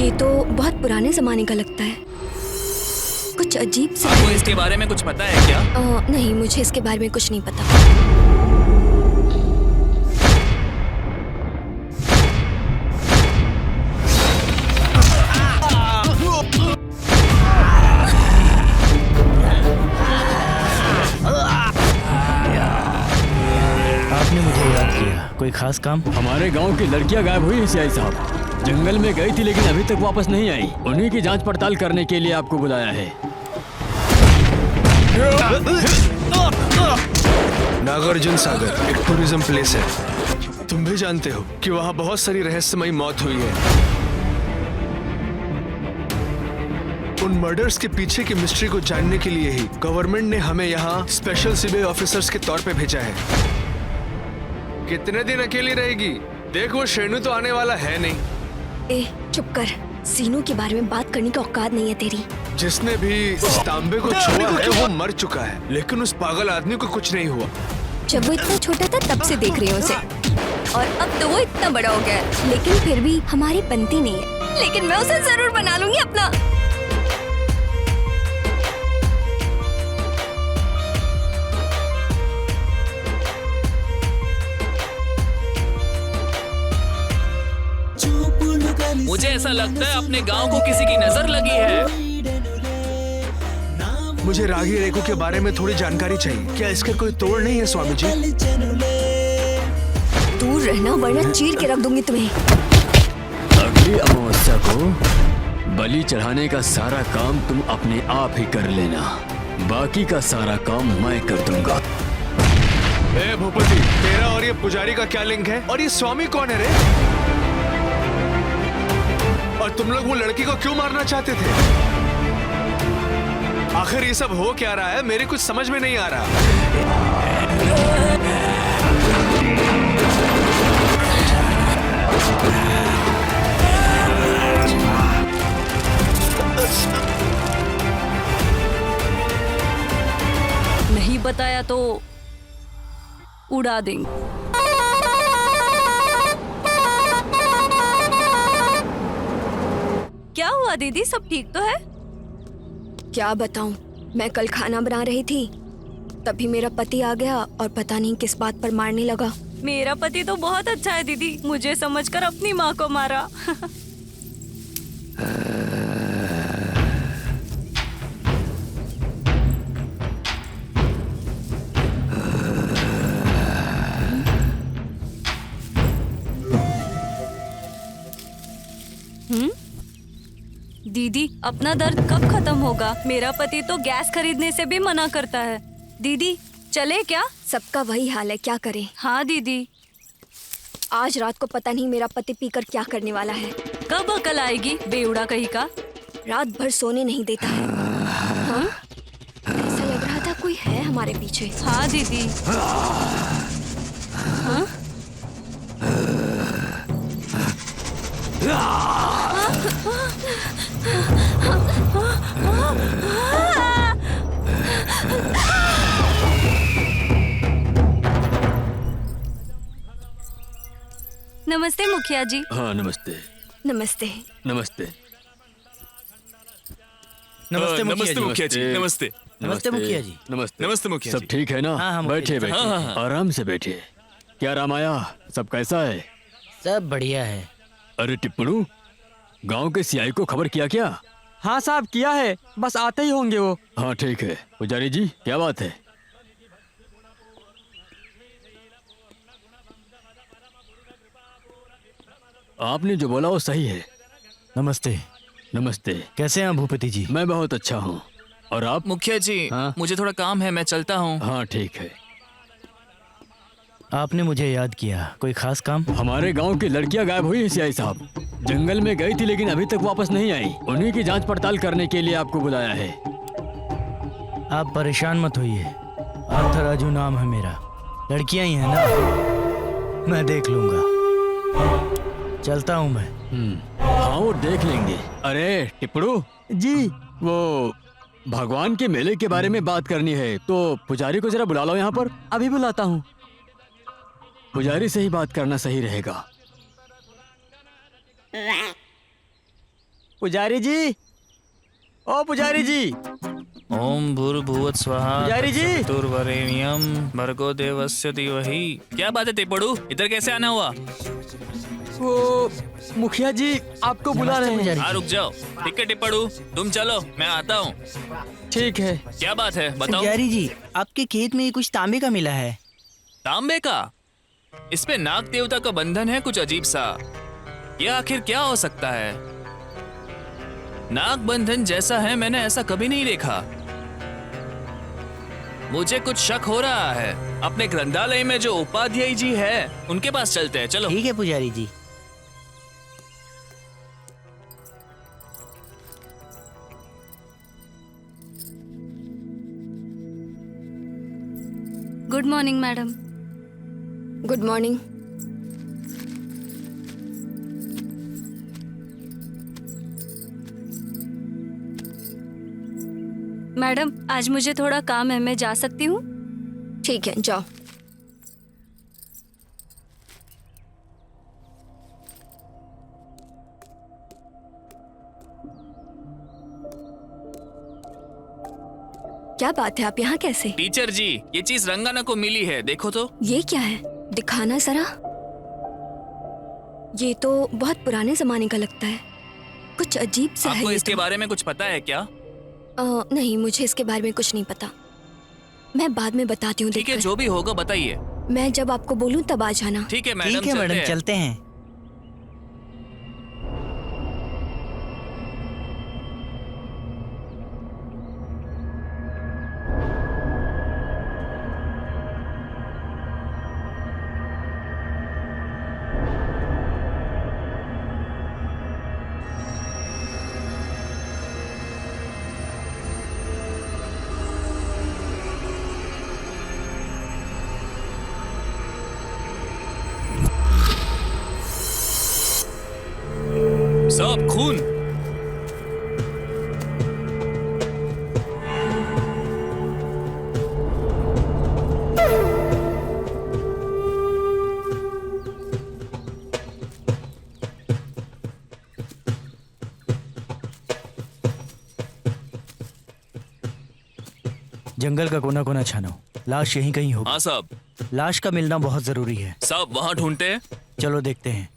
ये तो बहुत पुराने जमाने का लगता है, कुछ अजीब सा। आपको इसके बारे में कुछ पता है क्या? नहीं, मुझे इसके बारे में कुछ नहीं पता। आपने मुझे याद किया, कोई खास काम? हमारे गांव की लड़कियां गायब हुई है सीआई साहब। जंगल में गई थी लेकिन अभी तक वापस नहीं आई। उन्हीं की जांच पड़ताल करने के लिए आपको बुलाया है। नागार्जुन सागर एक टूरिज्म प्लेस है। तुम भी जानते हो कि वहाँ बहुत सारी रहस्यमयी मौत हुई है। उन मर्डर्स के पीछे की मिस्ट्री को जानने के लिए ही गवर्नमेंट ने हमें यहाँ स्पेशल सीबीआई ऑफिसर्स के तौर पे भेजा है। कितने दिन अकेली रहेगी? देख, वो शेनू तो आने वाला है नहीं। ए, चुप कर। सीनू के बारे में बात करने की औकात नहीं है तेरी। जिसने भी इस तांबे को छुआ है वो मर चुका है, लेकिन उस पागल आदमी को कुछ नहीं हुआ। जब वो इतना छोटा था तब से देख रही हूँ उसे, और अब तो वो इतना बड़ा हो गया है, लेकिन फिर भी हमारी बनती नहीं है। लेकिन मैं उसे जरूर बना लूंगी अपना। मुझे ऐसा लगता है अपने गांव को किसी की नजर लगी है। मुझे रागी रेको के बारे में थोड़ी जानकारी चाहिए। क्या इसका कोई तोड़ नहीं है स्वामी जी? दूर रहना वरना चीर के रख दूंगी तुम्हें। अगली अमावस्या को बलि चढ़ाने का सारा काम तुम अपने आप ही कर लेना, बाकी का सारा काम मैं कर दूंगा। ए भूपति, तेरा और ये पुजारी का क्या लिंक है? और ये स्वामी कौन है रे? और तुम लोग वो लड़की को क्यों मारना चाहते थे? आखिर ये सब हो क्या रहा है? मेरे कुछ समझ में नहीं आ रहा। नहीं बताया तो उड़ा देंगे। क्या हुआ दीदी, सब ठीक तो है? क्या बताऊं, मैं कल खाना बना रही थी, तभी मेरा पति आ गया और पता नहीं किस बात पर मारने लगा। मेरा पति तो बहुत अच्छा है दीदी, मुझे समझकर अपनी माँ को मारा। दीदी, अपना दर्द कब खत्म होगा? मेरा पति तो गैस खरीदने से भी मना करता है। दीदी चले क्या? सबका वही हाल है, क्या करें। हाँ दीदी। आज रात को पता नहीं मेरा पति पीकर क्या करने वाला है। कब अकल आएगी बेउड़ा कहीं का? रात भर सोने नहीं देता है। हाँ? ऐसा लग रहा था कोई है हमारे पीछे। हाँ दीदी। हाँ? नमस्ते मुखिया जी। हाँ नमस्ते। नमस्ते। नमस्ते। नमस्ते नमस्ते मुखिया जी। नमस्ते। नमस्ते मुखिया जी। नमस्ते। नमस्ते मुखिया सब जी। ठीक है ना? हाँ, हाँ, बैठे बैठे, हाँ, हाँ। आराम से बैठिए। क्या रामाया, सब कैसा है? सब बढ़िया है। अरे टिप्पणू, गांव के सीआई को खबर किया क्या? हाँ साहब, किया है, बस आते ही होंगे वो। हाँ ठीक है। पुजारी जी, क्या बात है? आपने जो बोला वो सही है। नमस्ते। नमस्ते। कैसे हैं भूपति जी? मैं बहुत अच्छा हूँ। और आप? मुखिया जी, हाँ? मुझे थोड़ा काम है, मैं चलता हूँ। हाँ ठीक है। आपने मुझे याद किया, कोई खास काम? हमारे गांव की लड़कियां गायब हुई है सीआई साहब। जंगल में गई थी लेकिन अभी तक वापस नहीं आई। उन्हीं की जांच पड़ताल करने के लिए आपको बुलाया है। आप परेशान मत होइए, आर्थराजू नाम है मेरा। लड़कियां ही हैं ना, मैं देख लूंगा। चलता हूँ मैं। हाँ वो देख लेंगे। अरे टिप्पणू जी। वो भगवान के मेले के बारे में बात करनी है, तो पुजारी को जरा बुला लो यहाँ पर। अभी बुलाता हूँ। पुजारी से ही बात करना सही रहेगा। पुजारी जी, ओ पुजारी जी, ओम भूर्भुवः स्वाहा पुजारी जी। चतुर्वरेण्यम भर्गो देवस्य धीमहि। क्या बात है टिप्पड़ू, इधर कैसे आना हुआ? वो मुखिया जी आपको बुला रहे हैं। हाँ रुक जाओ। ठीक है टिप्पड़ू, तुम चलो, मैं आता हूँ। ठीक है। क्या बात है बताओ। पुजारी जी, आपके खेत में कुछ तांबे का मिला है। तांबे का? इस पे नाग देवता का बंधन है कुछ अजीब सा। ये आखिर क्या हो सकता है? नाग बंधन जैसा है मैंने ऐसा कभी नहीं देखा। मुझे कुछ शक हो रहा है। अपने ग्रंथालय में जो उपाध्याय जी है उनके पास चलते हैं, चलो। ठीक है पुजारी जी। Good morning madam. Good morning. Madam आज मुझे थोड़ा काम है, मैं जा सकती हूँ? ठीक है, जाओ। क्या बात है, आप यहाँ कैसे? टीचर जी, ये चीज रंगाना को मिली है, देखो तो। ये क्या है, दिखाना जरा। ये तो बहुत पुराने जमाने का लगता है, कुछ अजीब सा है आपको ये इसके तो। बारे में कुछ पता है क्या? नहीं, मुझे इसके बारे में कुछ नहीं पता। मैं बाद में बताती हूँ। ठीक है, देखकर। जो भी होगा बताइए। मैं जब आपको बोलूँ तब आ जाना। ठीक है मैडम, ठीक है चलते मैडम, हैं। चलते हैं। सब खून। जंगल का कोना कोना छानो, लाश यहीं कहीं होगी। हाँ साहब। लाश का मिलना बहुत जरूरी है। साहब वहाँ ढूंढते हैं। चलो देखते हैं।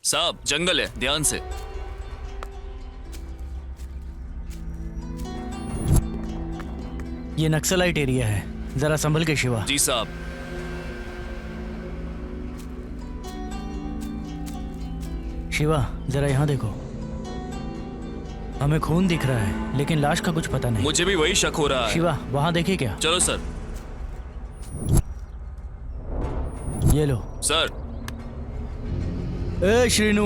साहब जंगल है, ध्यान से। ये नक्सलाइट एरिया है, जरा संभल के शिवा। जी साहब। शिवा जरा यहाँ देखो, हमें खून दिख रहा है लेकिन लाश का कुछ पता नहीं। मुझे भी वही शक हो रहा है। शिवा वहाँ देखे क्या? चलो सर। ये लो। सर। ए श्रीनु,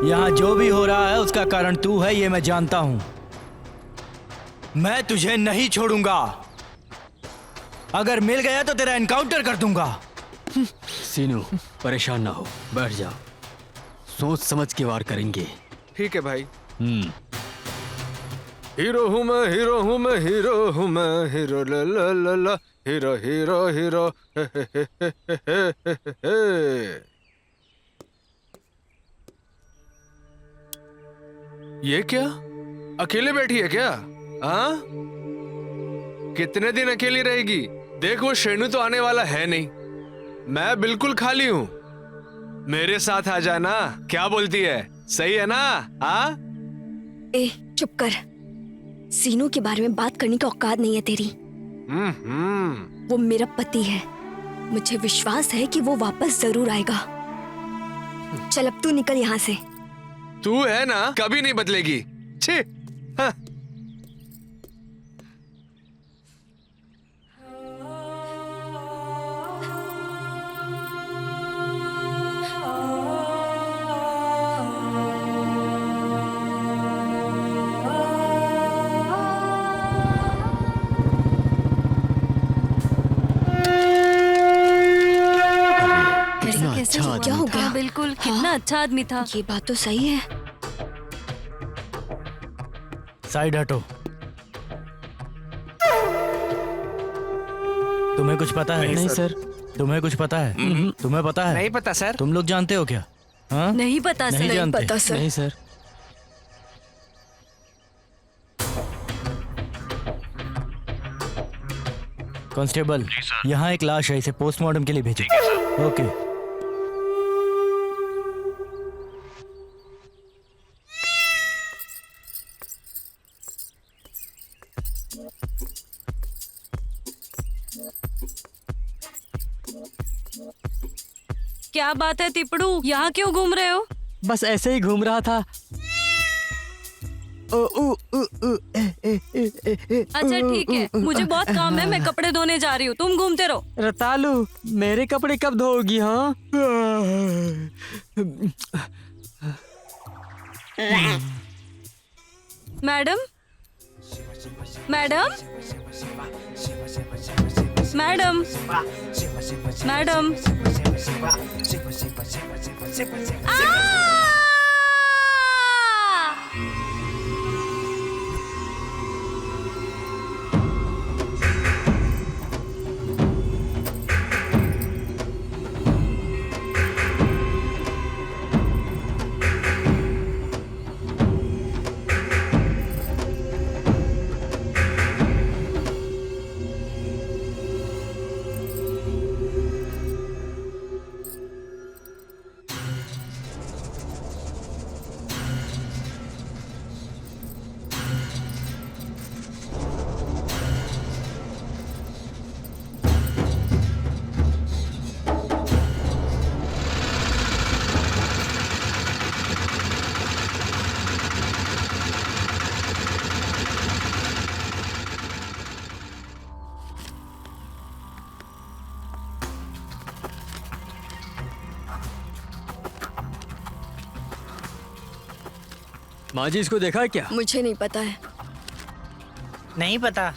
यहाँ जो भी हो रहा है उसका कारण तू है, ये मैं जानता हूँ। मैं तुझे नहीं छोड़ूंगा। अगर मिल गया तो तेरा एनकाउंटर कर दूंगा। सीनू परेशान ना हो, बैठ जाओ, सोच समझ के वार करेंगे। ठीक है भाई। हीरो हूँ मैं, हीरो हूँ मैं, हीरो हूँ मैं, हीरो ला ला ला ला, हीरो हीरो हीरो हे हे हे हे हे हे हे। ये क्या, अकेले बैठी है क्या? हाँ, कितने दिन अकेली रहेगी? देख वो शेनू तो आने वाला है नहीं, मैं बिल्कुल खाली हूँ। मेरे साथ आ जाना, क्या बोलती है? सही है ना? हाँ? ए चुप कर, सीनू के बारे में बात करने का औकात नहीं है तेरी। वो मेरा पति है, मुझे विश्वास है कि वो वापस जरूर आएगा। चल अब तू निकल यहाँ से। तू है ना, कभी नहीं बदलेगी। छी। हाँ। कितना अच्छा क्या आदमी हो था। गया? हाँ, बिल्कुल, कितना अच्छा आदमी था। ये बात तो सही है। साइड हटो। तुम्हें कुछ पता है? नहीं सर। तुम्हें कुछ पता है? तुम्हें पता है? नहीं पता सर। तुम लोग जानते हो क्या हाँ? नहीं पता नहीं सर। नहीं जानते? पता सर। नहीं सर। कांस्टेबल, यहाँ एक लाश है, इसे पोस्टमार्टम के लिए भेजो। ओके। क्या बात है तिपड़ू, यहाँ क्यों घूम रहे हो? बस ऐसे ही घूम रहा था। अच्छा ठीक है, मुझे बहुत काम है, मैं कपड़े धोने जा रही हूँ, तुम घूमते रहो। रतालू, मेरे कपड़े कब धोगी? हाँ, मैडम, मैडम, मैडम, मैडम। माँ जी, इसको देखा है क्या? मुझे नहीं पता है। नहीं पता।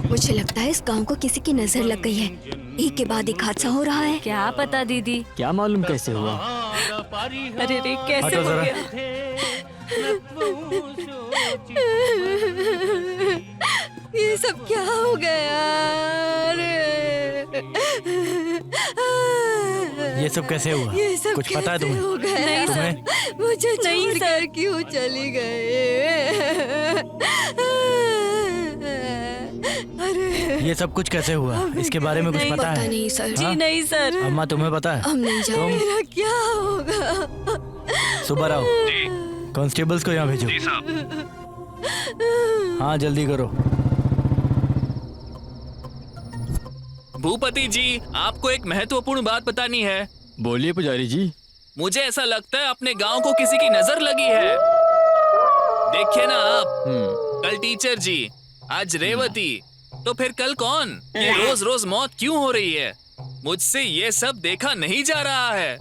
मुझे लगता है इस गांव को किसी की नजर लग गई है। एक के बाद एक हादसा हो रहा है। क्या पता दीदी। क्या मालूम कैसे हुआ? अरे रे, कैसे हटो हो जरा। गया? ये सब क्या हो गया? ये सब कैसे हुआ? ये सब कुछ पता है कैसे तुम्हें? हो गया? नहीं सर। तुम्हें? मुझे नहीं छोड़कर क्यों चली गए? अरे ये सब कुछ कैसे हुआ? इसके बारे में कुछ नहीं, पता पता है? नहीं सर। हाँ? जी नहीं सर। अम्मा, तुम्हें पता है? हम नहीं जानते। मेरा क्या होगा? सुबह आओ, कांस्टेबल्स को यहाँ भेजो। हाँ, जल्दी करो। भूपति जी, आपको एक महत्वपूर्ण बात बतानी है। बोलिए पुजारी जी। मुझे ऐसा लगता है अपने गांव को किसी की नजर लगी है। देखिए ना आप, कल टीचर जी, आज रेवती, तो फिर कल कौन? ये रोज रोज मौत क्यों हो रही है? मुझसे ये सब देखा नहीं जा रहा है।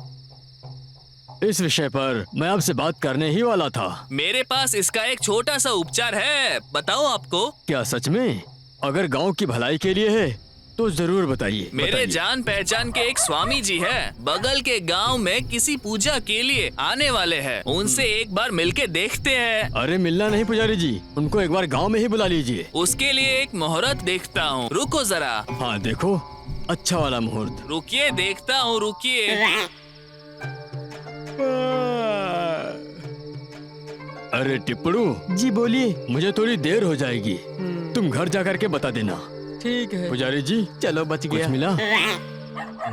इस विषय पर मैं आपसे बात करने ही वाला था। मेरे पास इसका एक छोटा सा उपचार है, बताओ आपको। क्या सच में? अगर गांव की भलाई के लिए है तो जरूर बताइए। मेरे बताइए। जान पहचान के एक स्वामी जी हैं, बगल के गांव में किसी पूजा के लिए आने वाले हैं। उनसे एक बार मिलके देखते हैं। अरे मिलना नहीं पुजारी जी, उनको एक बार गांव में ही बुला लीजिए। उसके लिए एक मुहूर्त देखता हूँ, रुको जरा। हाँ देखो, अच्छा वाला मुहूर्त। रुकिए, देखता हूँ, रुकिए। अरे टिप्पड़ू जी बोलिए। मुझे थोड़ी देर हो जाएगी, तुम घर जा करके बता देना। ठीक है। पुजारी जी, चलो बच कुछ गया। मिला?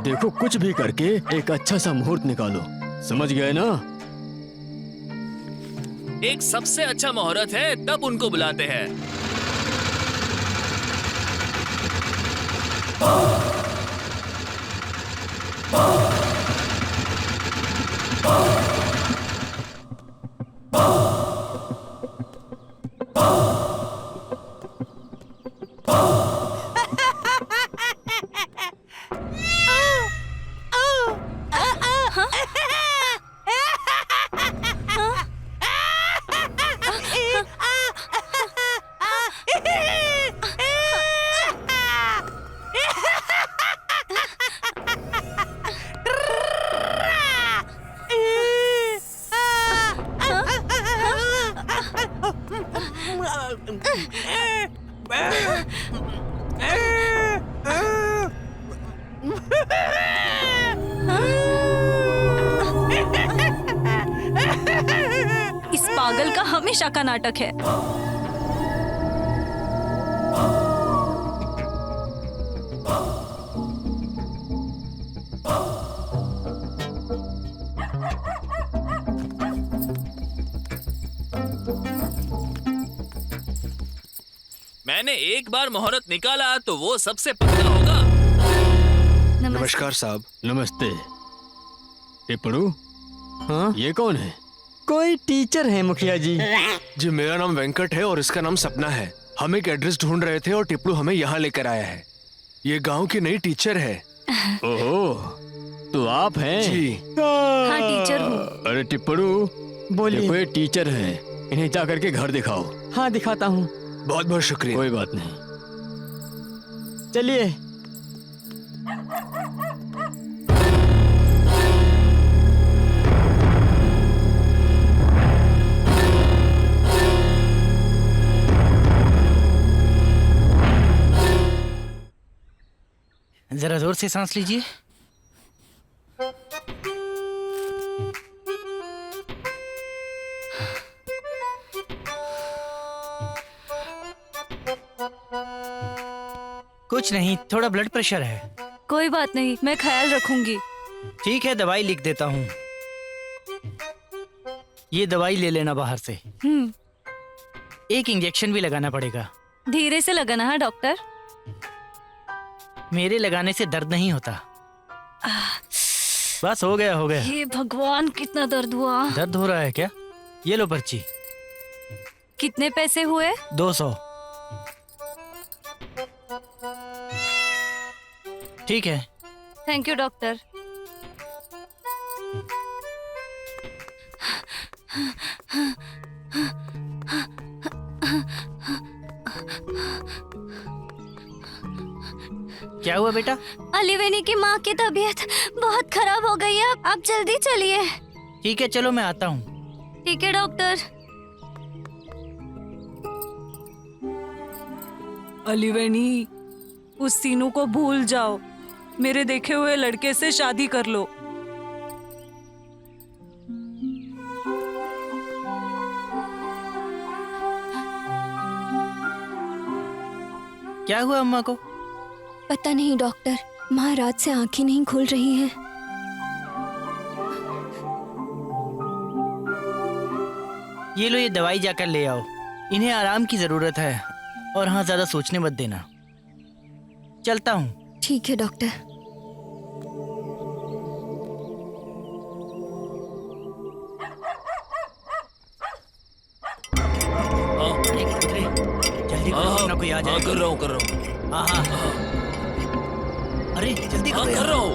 देखो, कुछ भी करके एक अच्छा सा मुहूर्त निकालो, समझ गए ना? एक सबसे अच्छा मुहूर्त है, तब उनको बुलाते हैं। हमेशा का नाटक है। मैंने एक बार मुहूर्त निकाला तो वो सबसे पक्का होगा। नमस्कार साहब। नमस्ते। टिप्पणु, हाँ? ये कौन है? कोई टीचर है मुखिया जी। जी मेरा नाम वेंकट है और इसका नाम सपना है। हम एक एड्रेस ढूंढ रहे थे और टिप्पणु हमें यहाँ लेकर आया है। ये गांव की नई टीचर है। ओहो, तो आप हैं? जी हाँ टीचर हूँ। अरे टिप्पणु, बोलिए। देखो ये टीचर है, इन्हें जा करके घर दिखाओ। हाँ दिखाता हूँ। बहुत बहुत शुक्रिया। कोई बात नहीं। चलिए। जरा जोर से सांस लीजिए। कुछ नहीं, थोड़ा ब्लड प्रेशर है। कोई बात नहीं, मैं ख्याल रखूंगी। ठीक है, दवाई लिख देता हूँ। ये दवाई ले लेना बाहर से। एक इंजेक्शन भी लगाना पड़ेगा। धीरे से लगाना है डॉक्टर। मेरे लगाने से दर्द नहीं होता। बस हो गया हो गया। हे भगवान, कितना दर्द हुआ। दर्द हो रहा है क्या? ये लो पर्ची। कितने पैसे हुए? 200। ठीक है। Thank you doctor. क्या हुआ बेटा? अलीवेनी की माँ की तबीयत बहुत खराब हो गई है। आप जल्दी चलिए। ठीक है, चलो मैं आता हूँ। ठीक है डॉक्टर। अलीवेनी, उस सीनू को भूल जाओ। मेरे देखे हुए लड़के से शादी कर लो। क्या हुआ अम्मा को? पता नहीं डॉक्टर, माँ रात से आंखें नहीं खुल रही हैं। ये लो, ये दवाई जाकर ले आओ। इन्हें आराम की जरूरत है और हाँ, ज्यादा सोचने मत देना। चलता हूँ। ठीक है डॉक्टर। अरे जल्दी करो, अपना कोई आ हाँ, जाएगा। कर रहा हूँ। हाँ हाँ। अरे जल्दी हाँ, करो कर यार। रहा हूँ।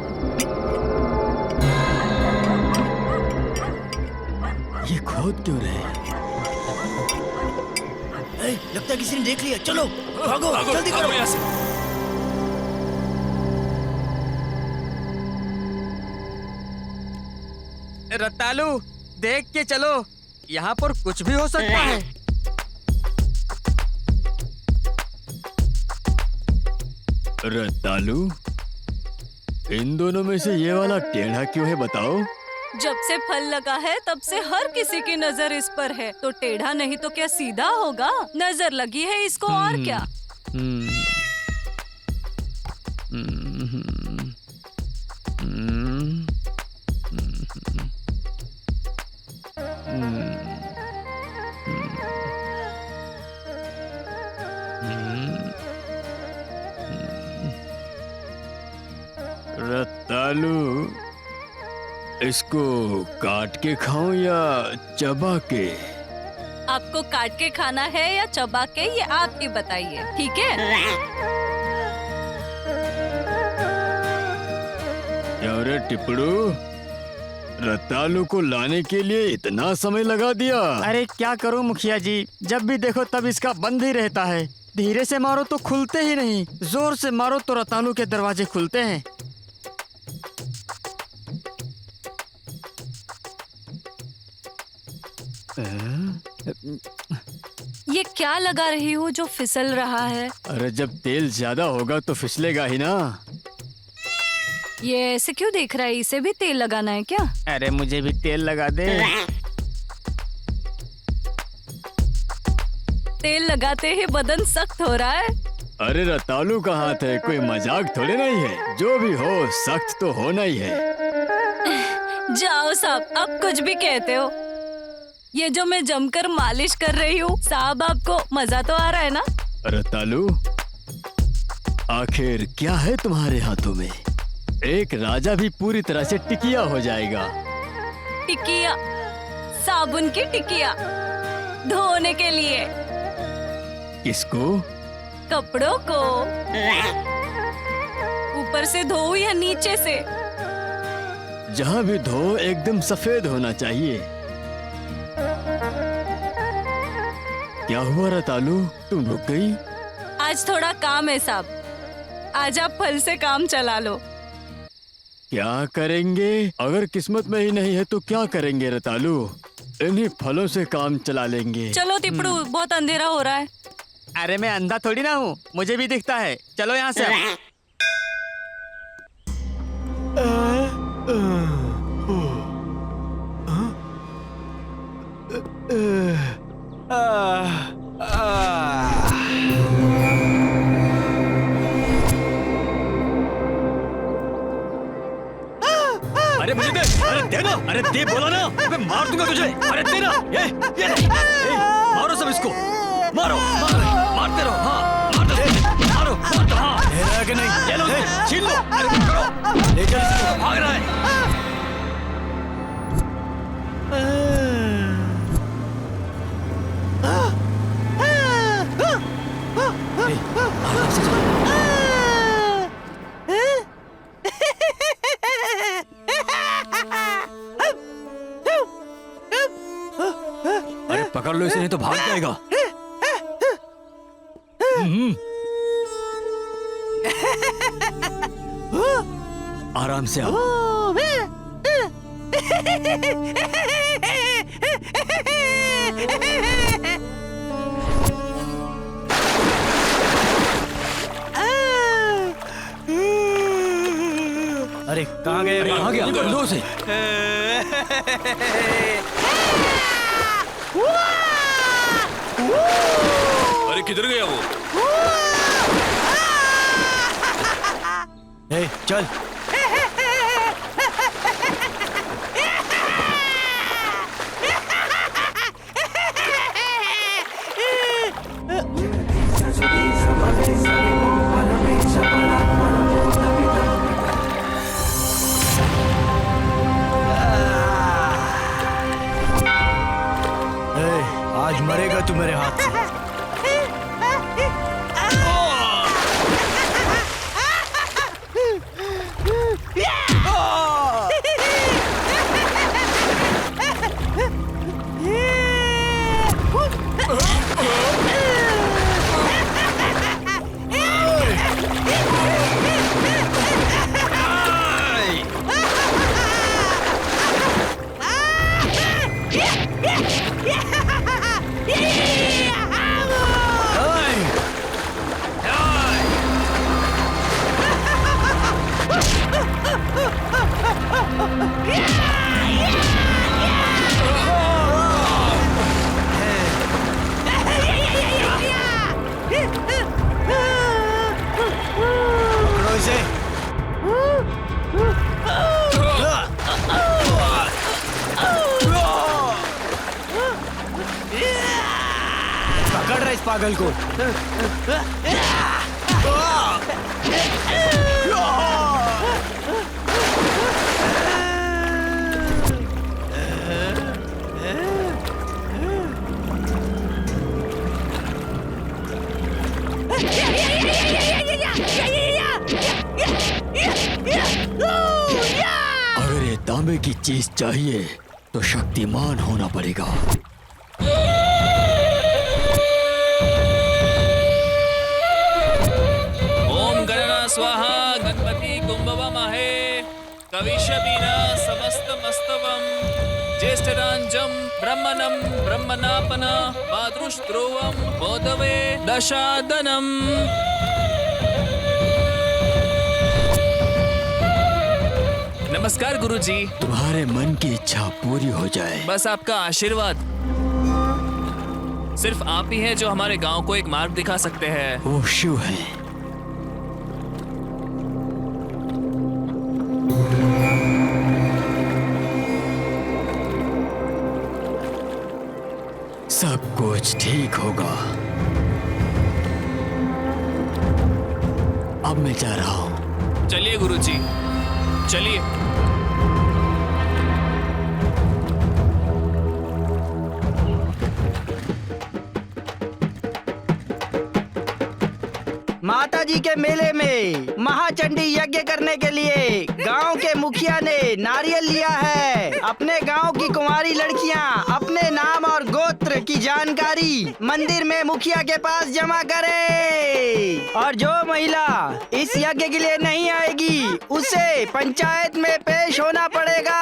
ये खोद क्यों रहे हैं? लगता है किसी ने देख लिया। चलो भागो, जल्दी भागो करो। यहाँ से। रत्तालू, देख के चलो, यहाँ पर कुछ भी हो सकता है। रत्तालू, इन दोनों में से ये वाला टेढ़ा क्यों है बताओ? जब से फल लगा है तब से हर किसी की नजर इस पर है, तो टेढ़ा नहीं तो क्या सीधा होगा? नजर लगी है इसको, और क्या। हम्म, हम्म, हम्म, रत्तालू, इसको काट के खाऊं या चबा के? आपको काट के खाना है या चबा के, ये आप ही बताइए, ठीक है? अरे टिप्पणु, रत्तालू को लाने के लिए इतना समय लगा दिया। अरे क्या करूं मुखिया जी, जब भी देखो तब इसका बंद ही रहता है। धीरे से मारो तो खुलते ही नहीं, जोर से मारो तो रत्तालू के दरवाजे खुलते हैं। ये क्या लगा रही हो जो फिसल रहा है? अरे जब तेल ज्यादा होगा तो फिसलेगा ही ना। ये ऐसे क्यों देख रहा है? इसे भी तेल लगाना है क्या? अरे मुझे भी तेल लगा दे। तेल लगाते ही बदन सख्त हो रहा है। अरे रतालू का हाथ है, कोई मजाक थोड़े नहीं है। जो भी हो सख्त तो होना ही है। जाओ साहब, आप कुछ भी कहते हो। ये जो मैं जमकर मालिश कर रही हूँ साहब, आपको मजा तो आ रहा है ना? रतालू, आखिर क्या है तुम्हारे हाथों में? एक राजा भी पूरी तरह से टिकिया हो जाएगा। टिकिया? साबुन की टिकिया धोने के लिए। किसको? कपड़ों को। ऊपर से धो या नीचे से? जहाँ भी धो एकदम सफेद होना चाहिए। क्या हुआ रतालू, तुम रुक गई? आज थोड़ा काम है साहब, आज आप फल से काम चला लो। क्या करेंगे? अगर किस्मत में ही नहीं है तो क्या करेंगे रतालू? इन्हीं फलों से काम चला लेंगे। चलो तिपड़ू, बहुत अंधेरा हो रहा है। अरे मैं अंधा थोड़ी ना हूँ, मुझे भी दिखता है। चलो यहाँ से। अरे मुझे दे, अरे दे दो, अरे दे बोला ना, मैं मार दूंगा तुझे। अरे दे ना, ये मारो सब इसको, मारो मारो, मारते रहो। हाँ मार दो, मारो मार दो। हाँ हेरा के नहीं, ये लो, छीन लो। अरे करो, ले चल इसको। भाग रहा है। आराम से चल। अरे पकड़ लो इसे, नहीं तो भाग जाएगा। आराम से आओ। अरे कहाँ गए? कहाँ गया? निकल लो उसे। अरे किधर गया वो? ए, चल। आज मरेगा तू मेरे हाथ से। पकड़ रहा इस पागल को। अगर ये तांबे की चीज चाहिए तो शक्तिमान होना पड़ेगा। ओम गणना स्वाहा गणपति कुंभवमहे कविशबीना समस्त मस्तवम ज्येष्ठरांजम ब्रह्मणं ब्रह्मणापन मातृस्त्रोवम बोधवे दशादनम। नमस्कार गुरुजी। तुम्हारे मन की इच्छा पूरी हो जाए। बस आपका आशीर्वाद। सिर्फ आप ही हैं जो हमारे गांव को एक मार्ग दिखा सकते हैं। वो शिव है। सब कुछ ठीक होगा। अब मैं जा रहा हूं। चलिए गुरुजी, चलिए। माता जी के मेले में महाचंडी यज्ञ करने के लिए गांव के मुखिया ने नारियल लिया है। अपने गांव की कुंवारी लड़कियां अपने नाम और गोत्र की जानकारी मंदिर में मुखिया के पास जमा करे, और जो महिला इस यज्ञ के लिए नहीं आएगी उसे पंचायत में पेश होना पड़ेगा।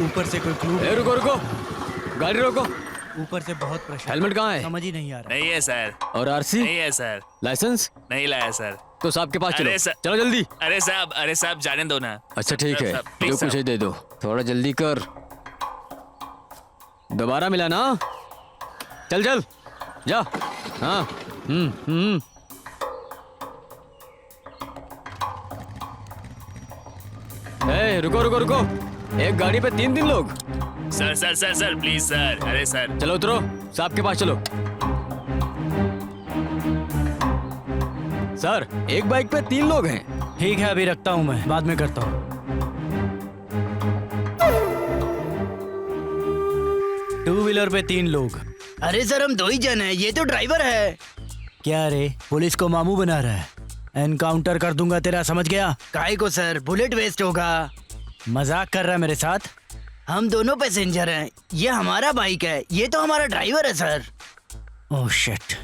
ऊपर से कोई क्लू? रुको रुको, गाड़ी रोको। ऊपर से बहुत प्रेशर। हेलमेट कहाँ है? समझ ही नहीं आ रहा। नहीं है सर। और आरसी? नहीं है सर। लाइसेंस? नहीं लाया सर। तो साहब के पास चलो। अरे सर- चलो जल्दी। अरे साहब जाने दो ना। अच्छा ठीक है, साहब, जो प्लीज कुछ है साहब। दे दो। थोड़ा जल्दी कर। दोबारा मिला ना? चल चल जा। हाँ। रुको रुको रुको, एक गाड़ी पे 3 लोग। Sir please sir. अरे सर। चलो उतरो, साहब के पास चलो। सर, एक बाइक पे 3 लोग हैं। ठीक है, अभी रखता हूँ मैं, बाद में करता हूँ। टू व्हीलर पे 3 लोग। अरे सर हम 2 ही जन हैं, ये तो ड्राइवर है। क्या रे, पुलिस को मामू बना रहा है? एनकाउंटर कर दूंगा तेरा, समझ गया? काहे को सर, बुलेट वेस्ट होगा। मजाक कर रहा है मेरे साथ? हम दोनों पैसेंजर हैं, ये हमारा बाइक है, ये तो हमारा ड्राइवर है सर। ओह शिट,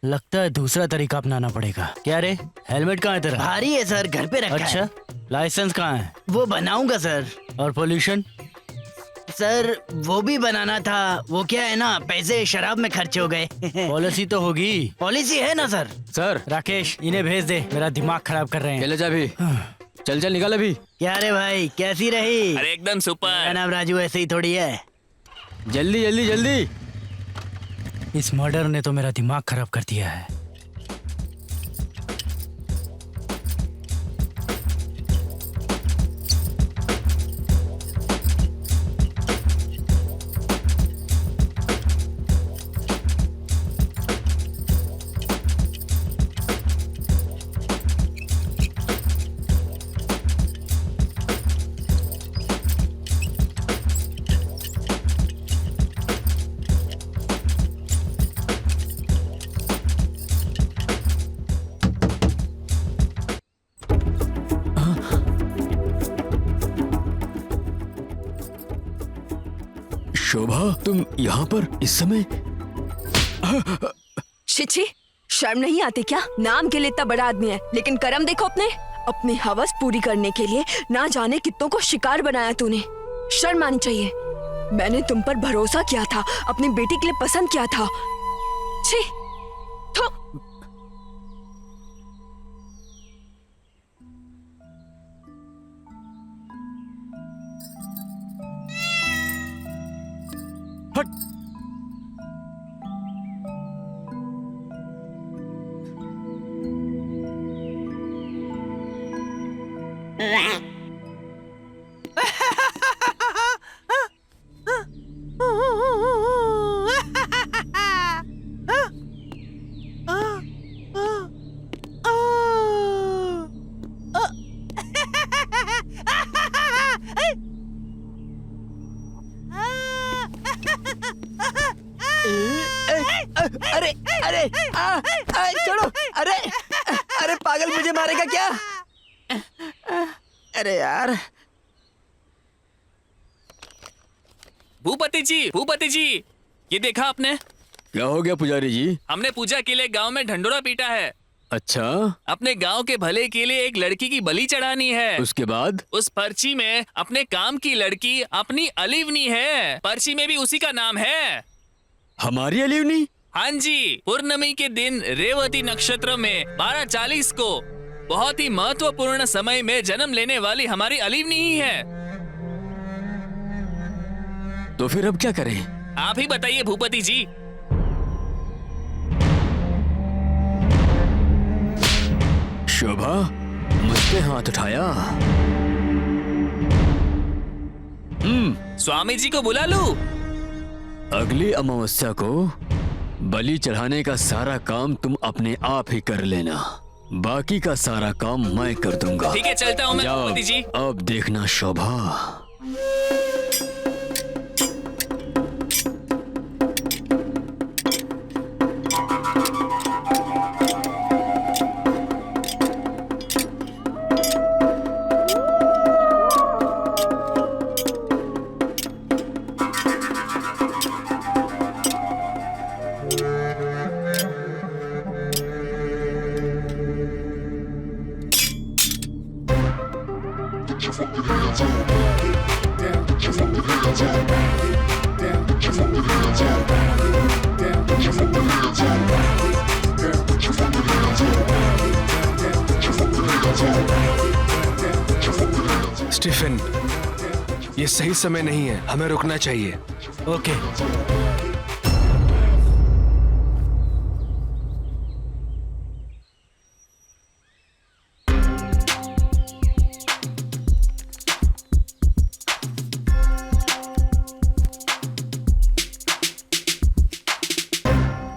लगता है दूसरा तरीका अपनाना पड़ेगा। क्या रे, हेलमेट कहाँ है तेरा? भारी है सर, घर पे रखा है। अच्छा, लाइसेंस कहाँ है? वो बनाऊंगा सर। और पोल्यूशन? सर वो भी बनाना था, वो क्या है ना, पैसे शराब में खर्च हो गए। पॉलिसी तो होगी। पॉलिसी है ना सर। सर राकेश, इन्हें भेज दे, मेरा दिमाग खराब कर रहे हैं। चले जा अभी। चल चल निकल अभी। क्या रे भाई, कैसी रही? अरे एकदम मेरा सुपर। नाम राजू ऐसे ही थोड़ी है। जल्दी जल्दी जल्दी। इस मर्डर ने तो मेरा दिमाग खराब कर दिया है। शोभा, तुम यहाँ पर इस समय? छिछी, शर्म नहीं आती क्या? नाम के लिए इतना बड़ा आदमी है, लेकिन कर्म देखो अपने। अपनी हवस पूरी करने के लिए ना जाने कितनों को शिकार बनाया तूने। शर्म आनी चाहिए। मैंने तुम पर भरोसा किया था, अपनी बेटी के लिए पसंद किया था। छी, थू। हट। अरे अरे छोड़ो। अरे अरे पागल, मुझे मारेगा क्या? अरे यार। भूपति जी, ये देखा आपने? क्या हो गया पुजारी जी? हमने पूजा के लिए गांव में ढंडोरा पीटा है। अच्छा, अपने गांव के भले के लिए एक लड़की की बलि चढ़ानी है। उसके बाद? उस पर्ची में अपने काम की लड़की अपनी अलीवनी है। पर्ची में भी उसी का नाम है। हमारी अलीवनी? हाँ जी, पूर्णमी के दिन रेवती नक्षत्र में 12:40 को बहुत ही महत्वपूर्ण समय में जन्म लेने वाली हमारी अलीवनी ही है। तो फिर अब क्या करें? आप ही बताइए भूपति जी। शोभा, मुझ पे हाथ उठाया। स्वामी जी को बुला लूं? अगली अमावस्या को बलि चढ़ाने का सारा काम तुम अपने आप ही कर लेना, बाकी का सारा काम मैं कर दूंगा। ठीक है, चलता हूँ मैं जाओ, भूपति जी। अब देखना शोभा। स्टीफन, ये सही समय नहीं है, हमें रुकना चाहिए। ओके।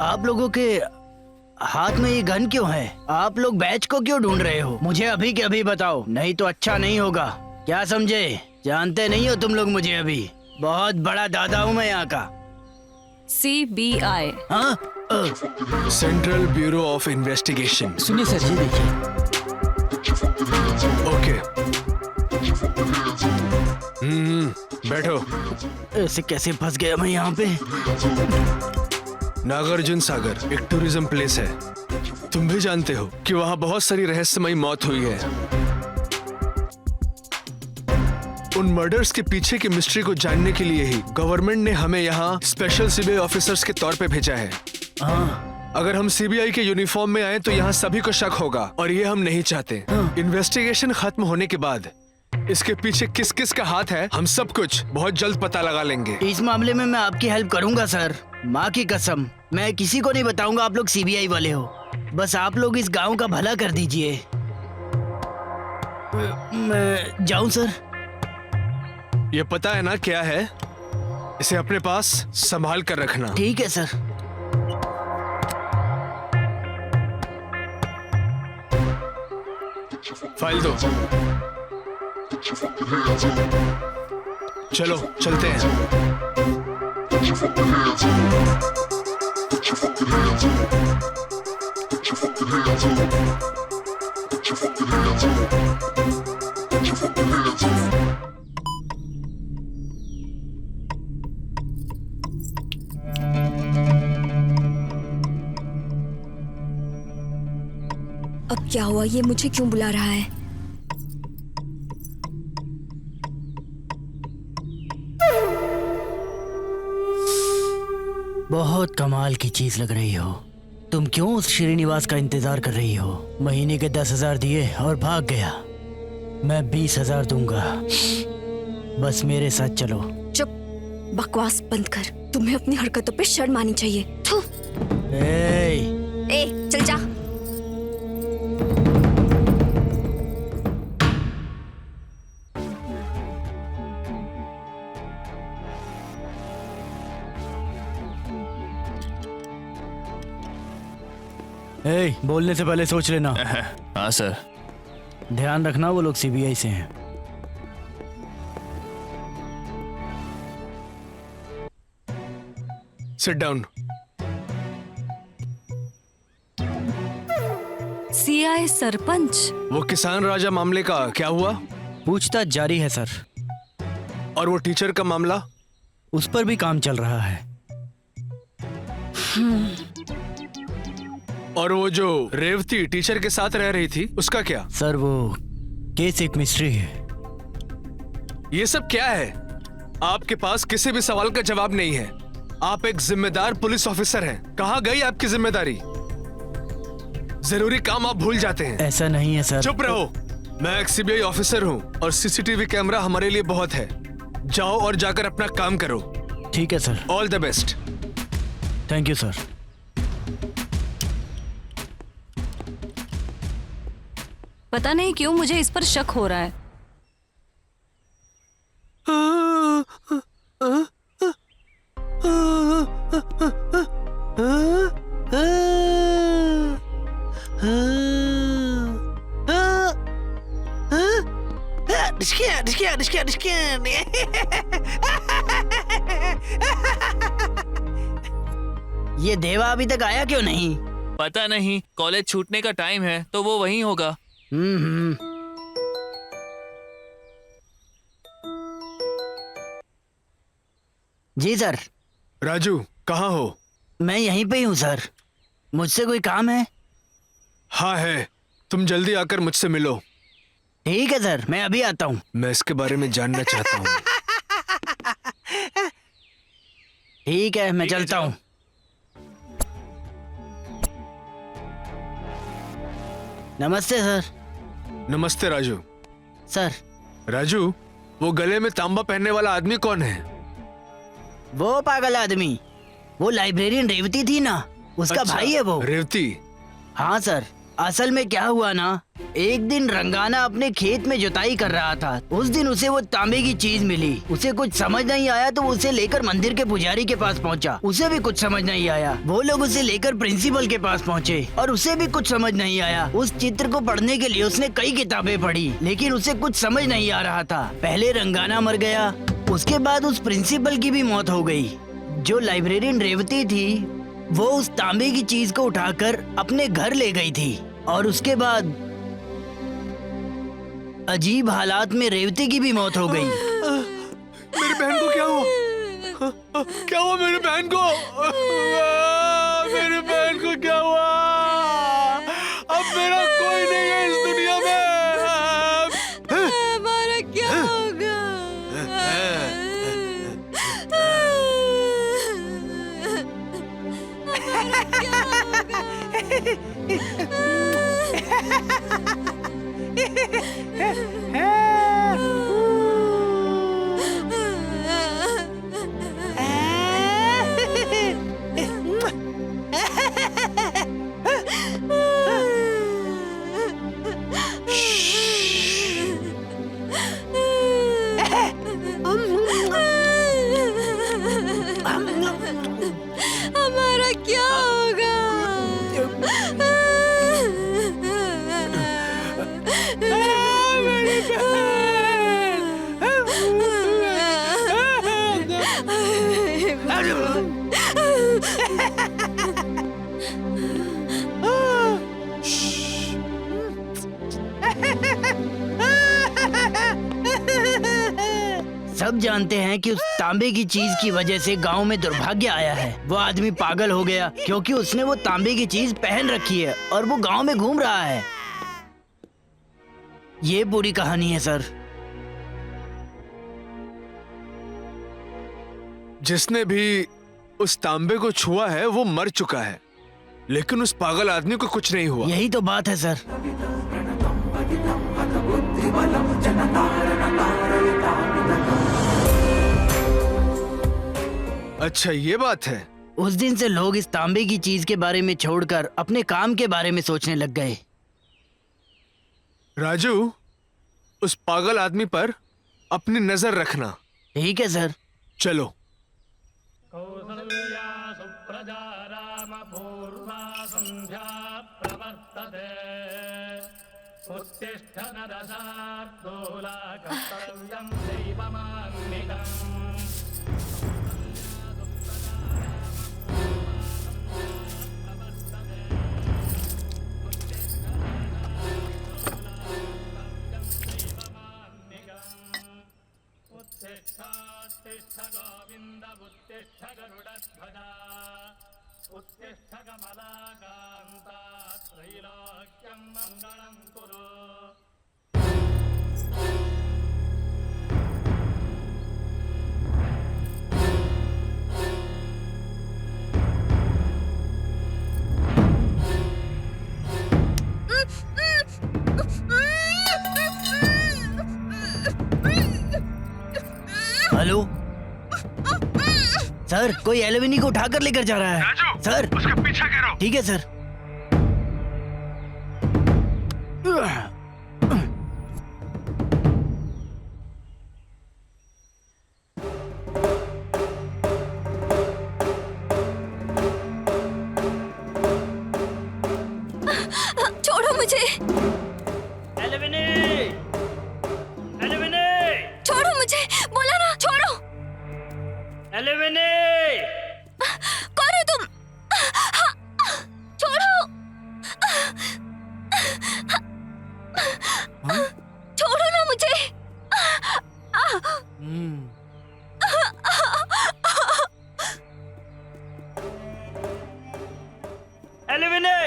आप लोगों के हाथ में ये गन क्यों है? आप लोग बैच को क्यों ढूंढ रहे हो? मुझे अभी के अभी बताओ, नहीं तो अच्छा नहीं होगा। क्या समझे? जानते नहीं हो तुम लोग मुझे अभी। बहुत बड़ा दादा हूँ मैं यहाँ का। CBI। हाँ? Central bureau of investigation. सुनिए सर, ये देखिए। ओके। बैठो। ऐसे कैसे फंस गया मैं यहाँ पे? नागार्जुन सागर एक टूरिज्म प्लेस है। तुम भी जानते हो कि वहाँ बहुत सारी रहस्यमयी मौत हुई है। उन मर्डर्स के पीछे की मिस्ट्री को जानने के लिए ही गवर्नमेंट ने हमें यहाँ स्पेशल सीबीआई ऑफिसर्स के तौर पे भेजा है। हाँ। अगर हम सीबीआई के यूनिफॉर्म में आए तो यहाँ सभी को शक होगा और ये हम नहीं चाहते। इन्वेस्टिगेशन खत्म होने के बाद इसके पीछे किस किस का हाथ है, हम सब कुछ बहुत जल्द पता लगा लेंगे। इस मामले में मैं आपकी हेल्प करूंगा सर, माँ की कसम। मैं किसी को नहीं बताऊंगा आप लोग सीबीआई वाले हो। बस आप लोग इस गांव का भला कर दीजिए। मैं जाऊं सर? ये पता है ना क्या है? इसे अपने पास संभाल कर रखना। ठीक है सर। फाइल दो। चलो चलते हैं। अब क्या हुआ? ये मुझे क्यों बुला रहा है? बहुत कमाल की चीज लग रही हो। तुम क्यों उस श्रीनिवास का इंतजार कर रही हो? महीने के 10,000 दिए और भाग गया। मैं 20,000 दूंगा, बस मेरे साथ चलो। चुप, बकवास बंद कर। तुम्हें अपनी हरकतों पे शर्म आनी चाहिए। थू। ए, चल जा। बोलने से पहले सोच लेना। हाँ सर। ध्यान रखना, वो लोग सीबीआई से हैं। Sit down. सीआई सरपंच, वो किसान राजा मामले का क्या हुआ? पूछताछ जारी है सर। और वो टीचर का मामला? उस पर भी काम चल रहा है। और वो जो रेवती टीचर के साथ रह रही थी, उसका क्या? सर वो केस एक मिस्ट्री है। ये सब क्या है? आपके पास किसी भी सवाल का जवाब नहीं है। आप एक जिम्मेदार पुलिस ऑफिसर हैं। कहाँ गई आपकी जिम्मेदारी? जरूरी काम आप भूल जाते हैं। ऐसा नहीं है सर। चुप रहो। मैं एक सीबीआई ऑफिसर हूँ और सीसीटीवी कैमरा हमारे लिए बहुत है। जाओ और जाकर अपना काम करो। ठीक है sir. All the best. Thank you sir. पता नहीं क्यों मुझे इस पर शक हो रहा है। ये देवा अभी तक आया क्यों नहीं? पता नहीं, कॉलेज छूटने का टाइम है तो वो वहीं होगा। जी सर। राजू, कहाँ हो? मैं यहीं पे ही हूँ सर। मुझसे कोई काम है? हाँ है। तुम जल्दी आकर मुझसे मिलो। ठीक है सर, मैं अभी आता हूँ। मैं इसके बारे में जानना चाहता हूँ। ठीक है, मैं चलता हूँ। नमस्ते सर। नमस्ते राजू। सर। राजू, वो गले में तांबा पहनने वाला आदमी कौन है? वो पागल आदमी, वो लाइब्रेरियन रेवती थी ना, उसका अच्छा, भाई है वो। रेवती? हाँ सर। असल में क्या हुआ ना, एक दिन रंगाना अपने खेत में जुताई कर रहा था। उस दिन उसे वो तांबे की चीज मिली। उसे कुछ समझ नहीं आया तो वो उसे लेकर मंदिर के पुजारी के पास पहुंचा। उसे भी कुछ समझ नहीं आया। वो लोग उसे लेकर प्रिंसिपल के पास पहुंचे और उसे भी कुछ समझ नहीं आया। उस चित्र को पढ़ने के लिए उसने कई किताबें पढ़ी, लेकिन उसे कुछ समझ नहीं आ रहा था। पहले रंगाना मर गया, उसके बाद उस प्रिंसिपल की भी मौत हो गई। जो लाइब्रेरियन रेवती थी, वो उस तांबे की चीज को उठाकर अपने घर ले गई थी और उसके बाद अजीब हालात में रेवती की भी मौत हो गई। मेरी बहन को क्या हुआ? क्या हुआ मेरी बहन को? मेरी बहन को क्या हुआ? अब मेरा कोई नहीं है इस दुनिया में। हमारा क्या होगा? हमारा क्या होगा? सब जानते हैं कि उस तांबे की चीज की वजह से गांव में दुर्भाग्य आया है। वो आदमी पागल हो गया क्योंकि उसने वो तांबे की चीज पहन रखी है और वो गांव में घूम रहा है। ये पूरी कहानी है सर। जिसने भी उस तांबे को छुआ है वो मर चुका है, लेकिन उस पागल आदमी को कुछ नहीं हुआ। यही तो बात है सर। अच्छा ये बात है। उस दिन से लोग इस तांबे की चीज के बारे में छोड़कर अपने काम के बारे में सोचने लग गए। राजू, उस पागल आदमी पर अपनी नजर रखना। ठीक है सर। चलो। हेलो सर, कोई एलुमिनी को उठाकर लेकर जा रहा है। राजू, सर उसका पीछा करो। ठीक है सर। छोड़ो मुझे। एलुमिनी, एलुमिनी, छोड़ो मुझे, बोला ना छोड़ो। एलुमिनी। कौन है तुम? छोड़ो। छोड़ो ना मुझे। एलिविनी,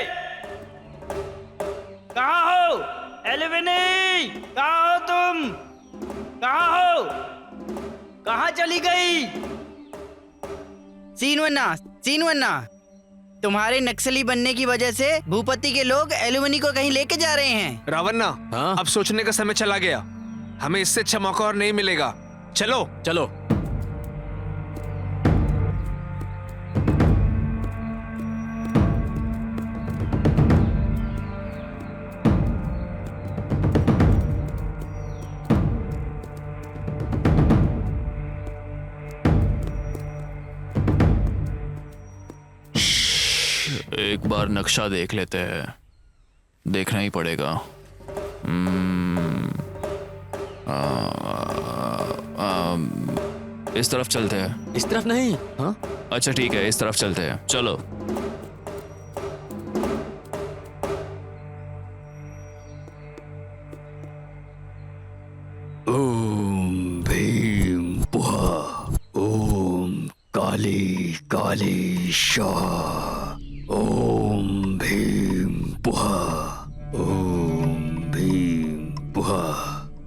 कहाँ हो? एलिविनी, कहाँ हो तुम? कहाँ हो? कहाँ चली गई? सीनवन्ना, तुम्हारे नक्सली बनने की वजह से भूपति के लोग एलुमिनी को कहीं लेके जा रहे हैं। रावन्ना, हाँ? अब सोचने का समय चला गया। हमें इससे अच्छा मौका और नहीं मिलेगा। चलो। चलो। एक बार नक्शा देख लेते हैं, देखना ही पड़ेगा। इस तरफ चलते हैं। इस तरफ नहीं। हाँ? अच्छा ठीक है, इस तरफ चलते हैं, चलो। ओम भीम पुहा, ओम काली काली शाह, ओम भीम पुहा, ओम भीम पुहा,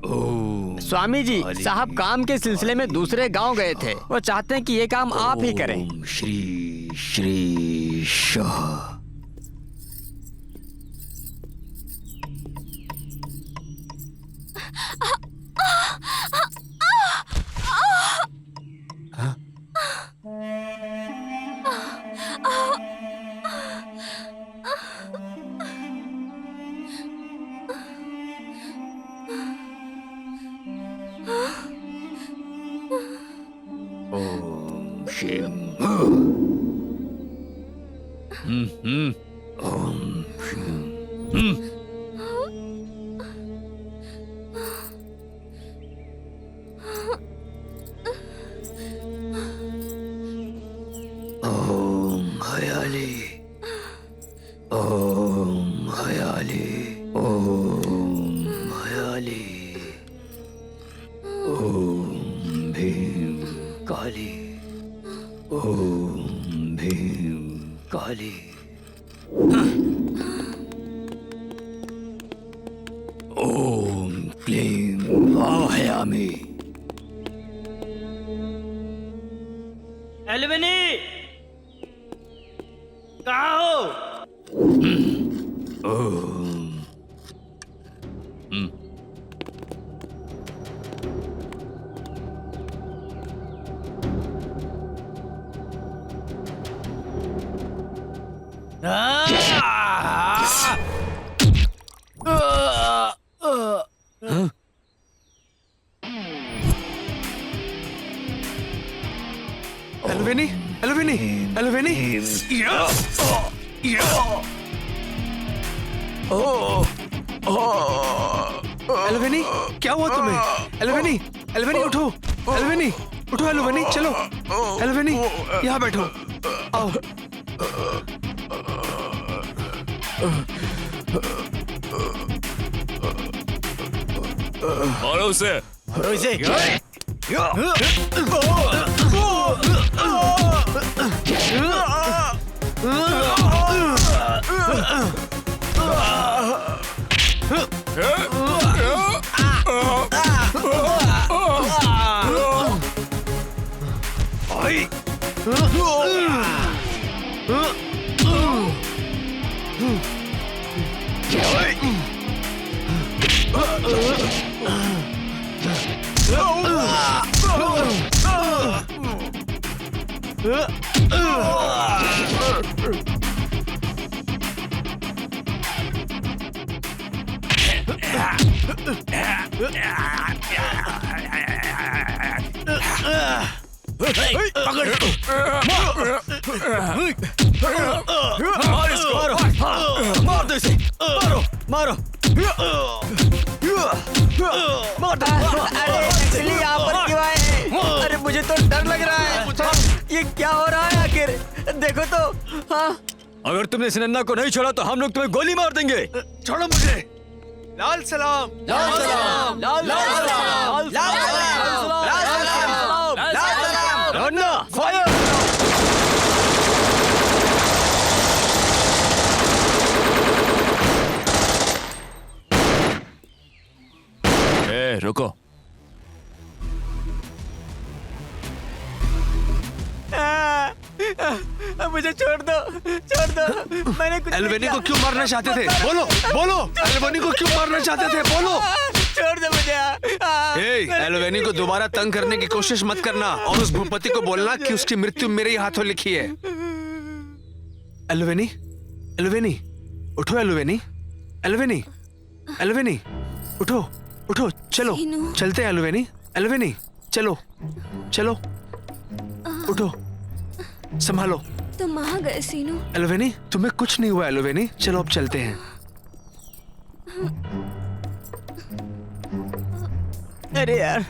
ओम। स्वामी जी, साहब काम के सिलसिले में दूसरे गांव गए थे। वो चाहते हैं कि ये काम आप ही करें। ओम श्री श्री शाह। ओम शिव। ओम शिव। ओम हयाली, ओम हयाली, ओम हयाली, ओम भीम काली, ओम भीम काली। ओम क्लीं वाहयामि। एलिविनी, एल्वेनी, एल्वेनी, एल्वेनी। एल्वेनी, क्या हुआ तुम्हें? एल्वेनी, एल्वेनी उठो, एल्वेनी उठो, एल्वेनी चलो, एल्वेनी यहाँ बैठो, आओ। मारो उसे। मारो इसे। मार दो इसे, मारो मारो, मार दो। अरे एक्चुअली यहाँ पर क्यों आए? अरे मुझे तो डर लग रहा है। ये क्या हो रहा है आखिर? देखो तो। हाँ अगर तुमने इस नन्ना को नहीं छोड़ा तो हम लोग तुम्हें गोली मार देंगे। छोड़ो मुझे। लाल सलाम, लाल सलाम, लाल सलाम, लाल सलाम, लाल सलाम। नन्ना फायर। रुको। मुझे छोड़ दो, छोड़ दो। मैंने कुछ एल्वेनी को क्यों मारना चाहते थे? बोलो, बोलो, एल्वेनी को क्यों मारना चाहते थे? बोलो। छोड़ दो मुझे। एल्वेनी को दोबारा तंग करने की कोशिश मत करना और उस भूपति को बोलना कि उसकी मृत्यु मेरे ही हाथों लिखी है। एल्वेनी, एल्वेनी, उठो एल्वेनी, एल्वेनी, एल्वेनी, उठो, उठो, चलो, चलते हैं एल्वेनी, एल्वेनी, चलो, चलो, उठो, संभालो। तुम वहां गए सीनू? एल्वेनी, तुम्हें कुछ नहीं हुआ एल्वेनी, चलो अब चलते हैं। अरे यार,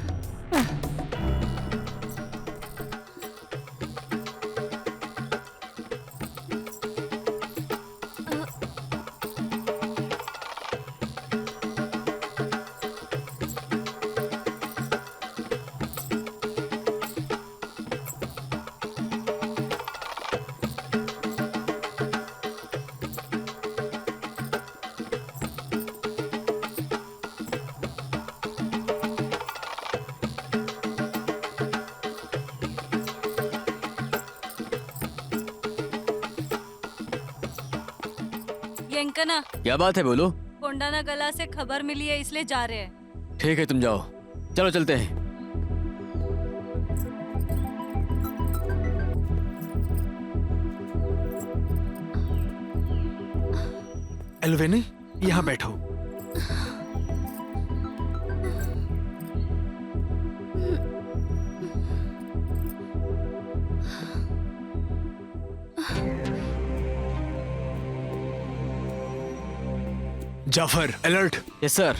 यंकना, क्या बात है? बोलो। कोंडाना गला से खबर मिली है, इसलिए जा रहे हैं। ठीक है तुम जाओ, चलो चलते हैं। एल्वेनी, यहाँ बैठो। Jafar, alert. Yes sir.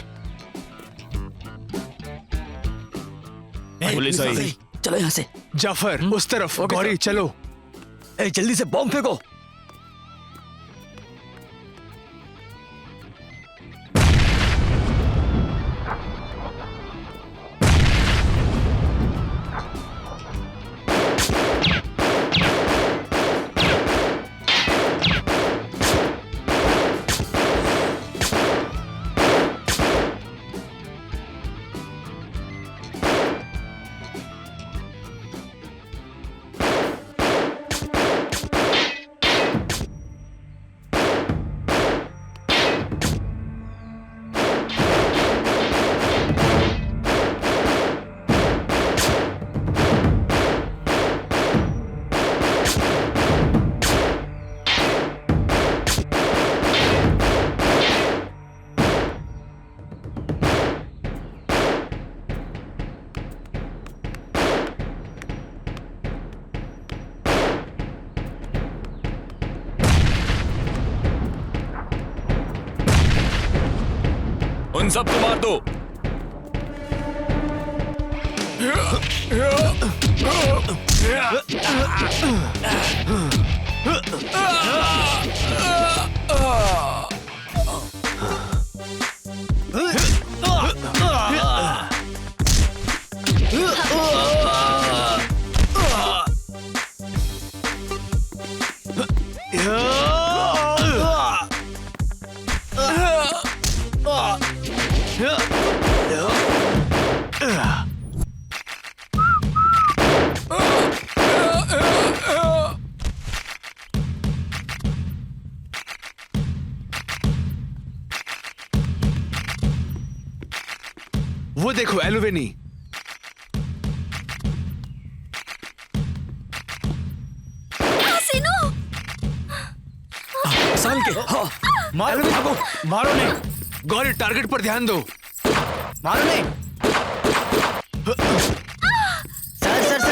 Police आई। चलो यहाँ से। जाफर, उस तरफ। Okay, Gauri, sir. चलो। जल्दी से बॉम्ब फेंको। उन सबको मार दो। वो देखो एलुवेनी। सीनू, संभाल के। हाँ, मारो नहीं, मारो नहीं, गौरी टारगेट पर ध्यान दो। मारो नहीं। सर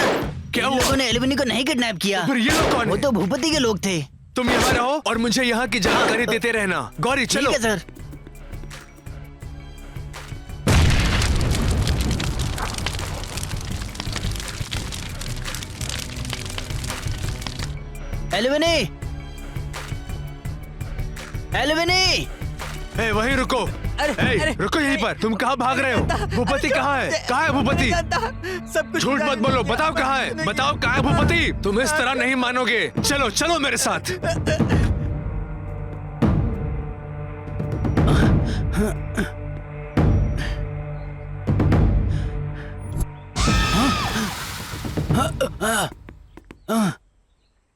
क्या इन हुआ? लोगों ने एलिवेनी को नहीं किडनैप किया। फिर ये लोग कौन वो है? तो भूपति के लोग थे। तुम यहाँ रहो और मुझे यहाँ की जानकारी देते रहना। गौरी चलो। ठीक है सर। एलिवेनी, एलिवेनी, ए, वहीं रुको। ए, रुको यहीं पर। तुम कहाँ भाग रहे हो? भूपति कहाँ है? कहाँ है भूपति? सब कुछ झूठ मत बोलो, बताओ कहाँ है? बताओ कहाँ है भूपति? तुम इस तरह नहीं मानोगे। चलो चलो मेरे साथ।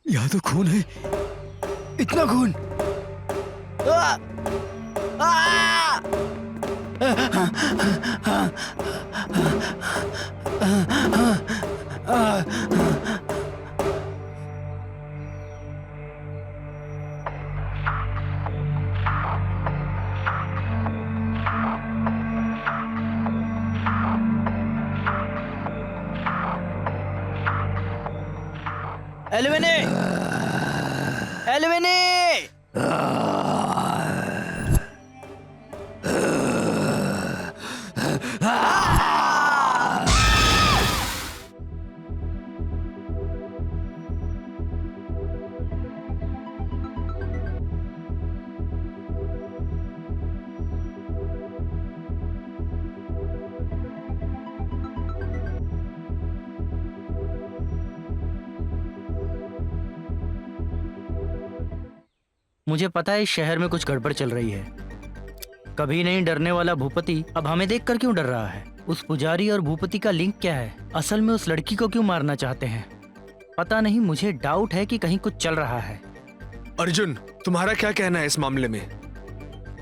यहाँ तो खून है। इतना खून। आ! आ! एलिवेनी, एलिवेनी, मुझे पता है इस शहर में कुछ गड़बड़ चल रही है। कभी नहीं डरने वाला भूपति अब हमें देखकर क्यों डर रहा है? उस पुजारी और भूपति का लिंक क्या है? असल में उस लड़की को क्यों मारना चाहते हैं? पता नहीं, मुझे डाउट है कि कहीं कुछ चल रहा है। अर्जुन, तुम्हारा क्या कहना है इस मामले में?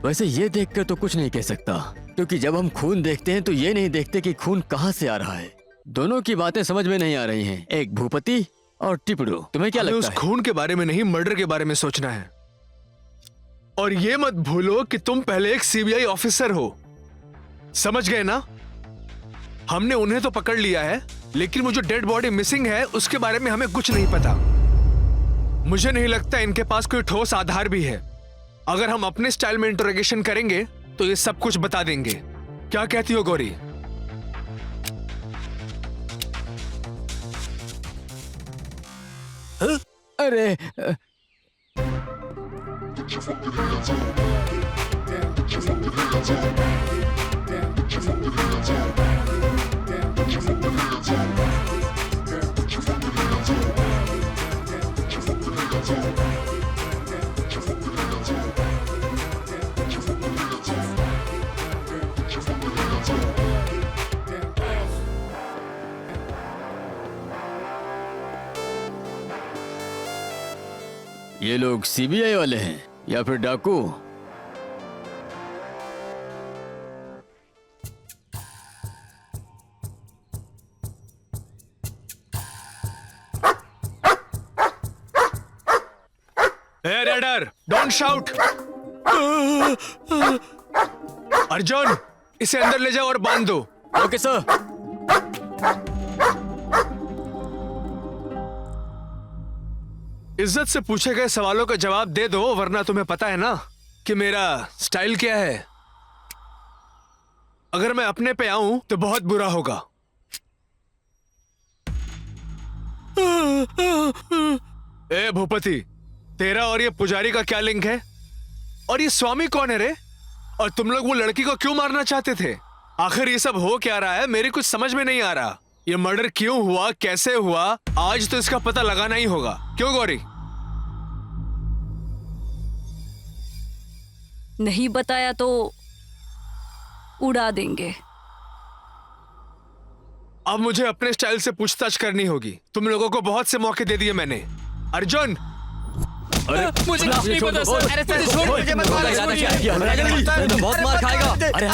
वैसे ये देखकर तो कुछ नहीं कह सकता, क्योंकि जब हम खून देखते हैं तो ये नहीं देखते कि खून कहाँ से आ रहा है। दोनों की बातें समझ में नहीं आ रही हैं। एक भूपति और टिपड़ू। तुम्हें क्या हमें लगता उस है? खून के बारे में नहीं, मर्डर के बारे में सोचना है। और ये मत भूलो कि तुम पहले एक सीबीआई ऑफिसर हो। समझ गए ना? हमने उन्हें तो पकड़ लिया है, लेकिन वो जो डेड बॉडी मिसिंग है उसके बारे में हमें कुछ नहीं पता। मुझे नहीं लगता इनके पास कोई ठोस आधार भी है। अगर हम अपने स्टाइल में इंटरोगेशन करेंगे तो ये सब कुछ बता देंगे। क्या कहती हो गौरी? अरे ये लोग सीबीआई वाले हैं या फिर डाकू? Hey, Radar, don't shout. Arjun, इसे अंदर ले जाओ और बांध दो। Okay sir. इज्जत से पूछे गए सवालों का जवाब दे दो, वरना तुम्हें पता है ना कि मेरा स्टाइल क्या है। अगर मैं अपने पे आऊं तो बहुत बुरा होगा। ए भूपति, तेरा और ये पुजारी का क्या लिंक है? और ये स्वामी कौन है रे? और तुम लोग वो लड़की को क्यों मारना चाहते थे? आखिर ये सब हो क्या रहा है? मेरी कुछ समझ में नहीं आ रहा। ये मर्डर क्यों हुआ, कैसे हुआ, आज तो इसका पता लगाना ही होगा। क्यों गौरी? नहीं बताया तो उड़ा देंगे। अब मुझे अपने स्टाइल से पूछताछ करनी होगी। तुम लोगों को बहुत से मौके दे दिए मैंने। अर्जुन, मुझे कुछ नहीं पता सर। अरे मुझे छोड़, मुझे मत मारो। बहुत मार खाएगा। अरे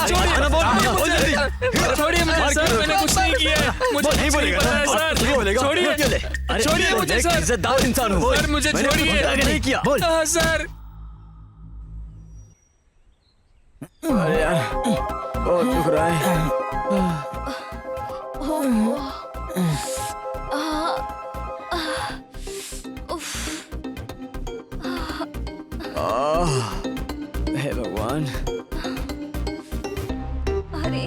छोड़िए मुझे सर, मैंने कुछ नहीं किया। मुझे नहीं बोलेगा सर, छोड़िए, छोड़िए मुझे सर। इज्जतदार इंसान हो सर मुझे छोड़िए। नहीं किया। सर अरे यार बहुत दुख रहा है। हे भगवान। अरे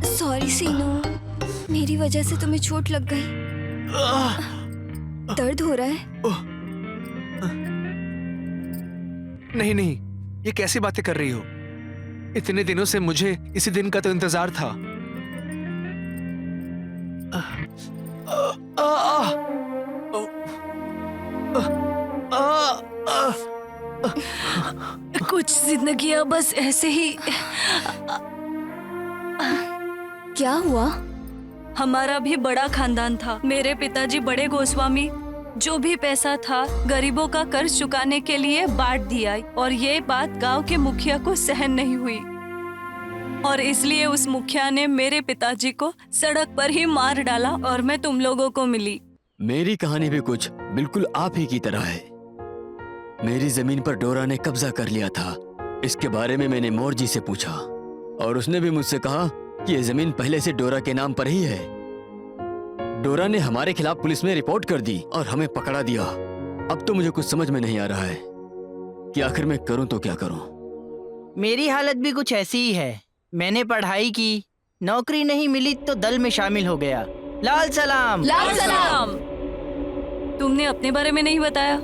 सॉरी सीनू, मेरी वजह से तुम्हें चोट लग गई। दर्द हो रहा है? नहीं नहीं, ये कैसी बातें कर रही हो? इतने दिनों से मुझे इसी दिन का तो इंतजार था। कुछ जिंदगियां बस ऐसे ही। क्या हुआ? हमारा भी बड़ा खानदान था। मेरे पिताजी बड़े गोस्वामी जो भी पैसा था गरीबों का कर्ज चुकाने के लिए बांट दिया, और ये बात गांव के मुखिया को सहन नहीं हुई और इसलिए उस मुखिया ने मेरे पिताजी को सड़क पर ही मार डाला और मैं तुम लोगों को मिली। मेरी कहानी भी कुछ बिल्कुल आप ही की तरह है। मेरी जमीन पर डोरा ने कब्जा कर लिया था। इसके बारे में मैंने मोर जी से पूछा और उसने भी मुझसे कहा कि ये जमीन पहले से डोरा के नाम पर ही है। डोरा ने हमारे खिलाफ पुलिस में रिपोर्ट कर दी और हमें पकड़ा दिया। अब तो मुझे कुछ समझ में नहीं आ रहा है कि आखिर मैं करूं तो क्या करूं। मेरी हालत भी कुछ ऐसी ही है। मैंने पढ़ाई की, नौकरी नहीं मिली तो दल में शामिल हो गया। लाल सलाम। लाल सलाम। तुमने अपने बारे में नहीं बताया।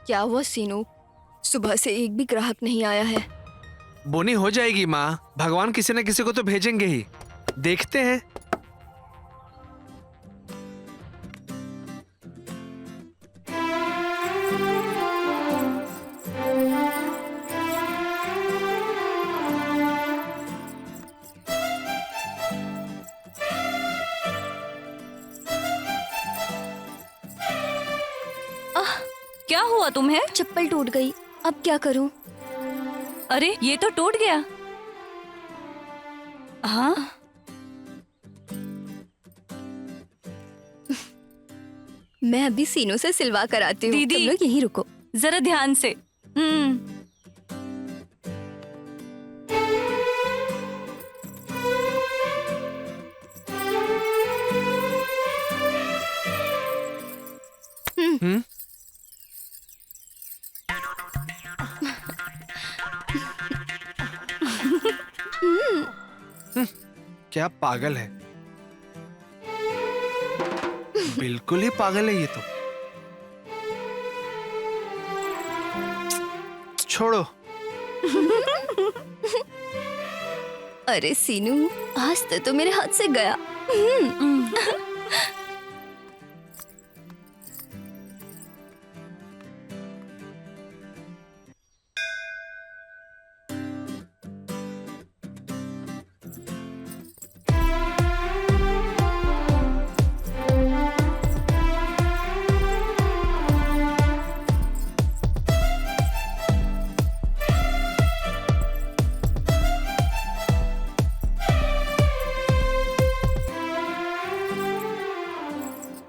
क्या हुआ सीनू? सुबह से एक भी ग्राहक नहीं आया है। बोनी हो जाएगी माँ, भगवान किसी न किसी को तो भेजेंगे ही। देखते हैं। क्या हुआ तुम्हें? चप्पल टूट गई, अब क्या करूं? अरे ये तो टूट गया। हाँ मैं अभी सीनू से सिलवा कर आती हूँ। दीदी। तुम लोग यहीं रुको। जरा ध्यान से। क्या पागल है, बिल्कुल ही पागल है ये तो। छोड़ो। अरे सीनू, आज तो मेरे हाथ से गया।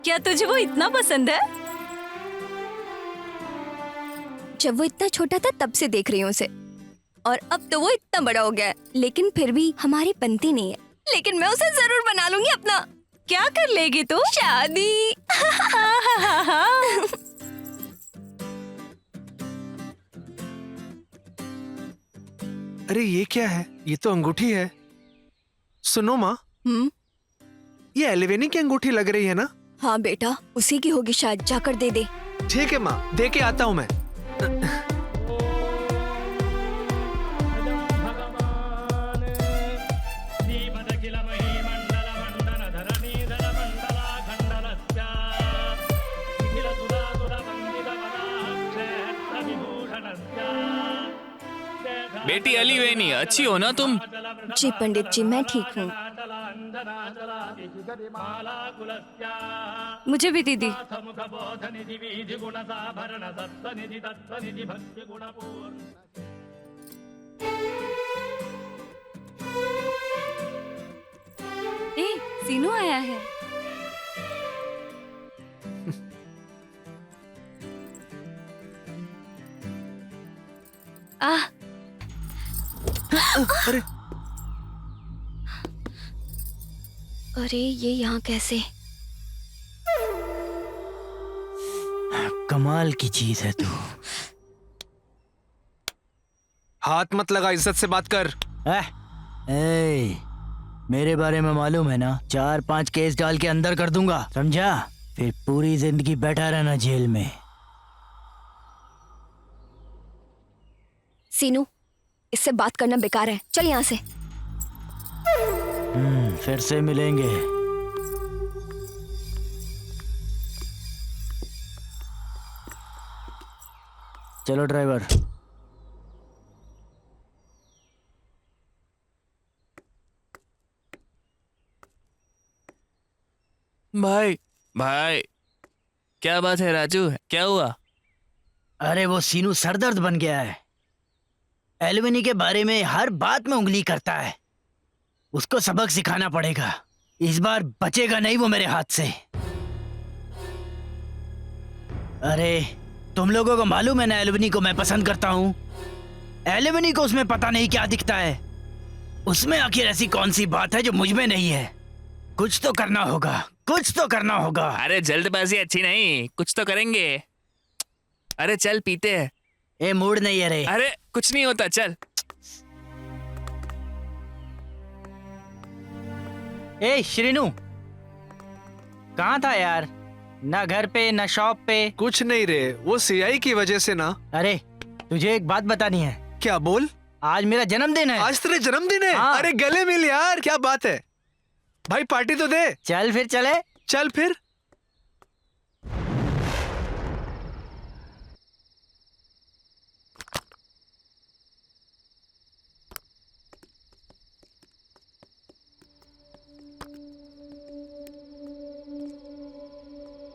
क्या तुझे वो इतना पसंद है? जब वो इतना छोटा था तब से देख रही हूँ उसे, और अब तो वो इतना बड़ा हो गया है, लेकिन फिर भी हमारी बनती नहीं है। लेकिन मैं उसे जरूर बना लूंगी अपना। क्या कर लेगी तू? शादी। अरे ये क्या है? ये तो अंगूठी है। सुनो माँ, ये एलिवेनी की अंगूठी लग रही है ना? हाँ बेटा, उसी की होगी शायद, जाकर दे दे। ठीक है माँ, दे के आता हूँ मैं। बेटी अलीवेनी, अच्छी हो ना तुम? जी पंडित जी, मैं ठीक हूँ। मुझे भी दीदी। ए, सीनू आया है। आह, अरे अरे ये यहाँ कैसे? कमाल की चीज है तू। हाथ मत लगा, इज्जत से बात कर। ए, मेरे बारे में मालूम है ना, 4-5 केस डाल के अंदर कर दूंगा, समझा? फिर पूरी जिंदगी बैठा रहना जेल में। सीनू, इससे बात करना बेकार है, चल यहाँ से। फिर से मिलेंगे। चलो ड्राइवर। भाई भाई, क्या बात है राजू, क्या हुआ? अरे वो सीनू सरदर्द बन गया है। एलिवेनी के बारे में हर बात में उंगली करता है। उसको सबक सिखाना पड़ेगा। इस बार बचेगा नहीं वो मेरे हाथ से। अरे तुम लोगों को मालूम है ना, एलिवेनी को मैं पसंद करता हूँ। एलिवेनी को उसमें पता नहीं क्या दिखता है। उसमें आखिर ऐसी कौन सी बात है जो मुझ में नहीं है? कुछ तो करना होगा, कुछ तो करना होगा। अरे जल्दबाजी अच्छी नहीं, कुछ तो करेंगे। अरे चल पीते हैं। ए मूड नहीं है रे। अरे कुछ नहीं होता, चल। ए श्रीनू, कहाँ था यार? ना घर पे ना शॉप पे। कुछ नहीं रे, वो सीआई की वजह से ना। अरे तुझे एक बात बतानी है। क्या? बोल। आज मेरा जन्मदिन है। आज तेरे जन्मदिन है? हाँ। अरे गले मिल यार, क्या बात है भाई, पार्टी तो दे। चल फिर चले। चल फिर।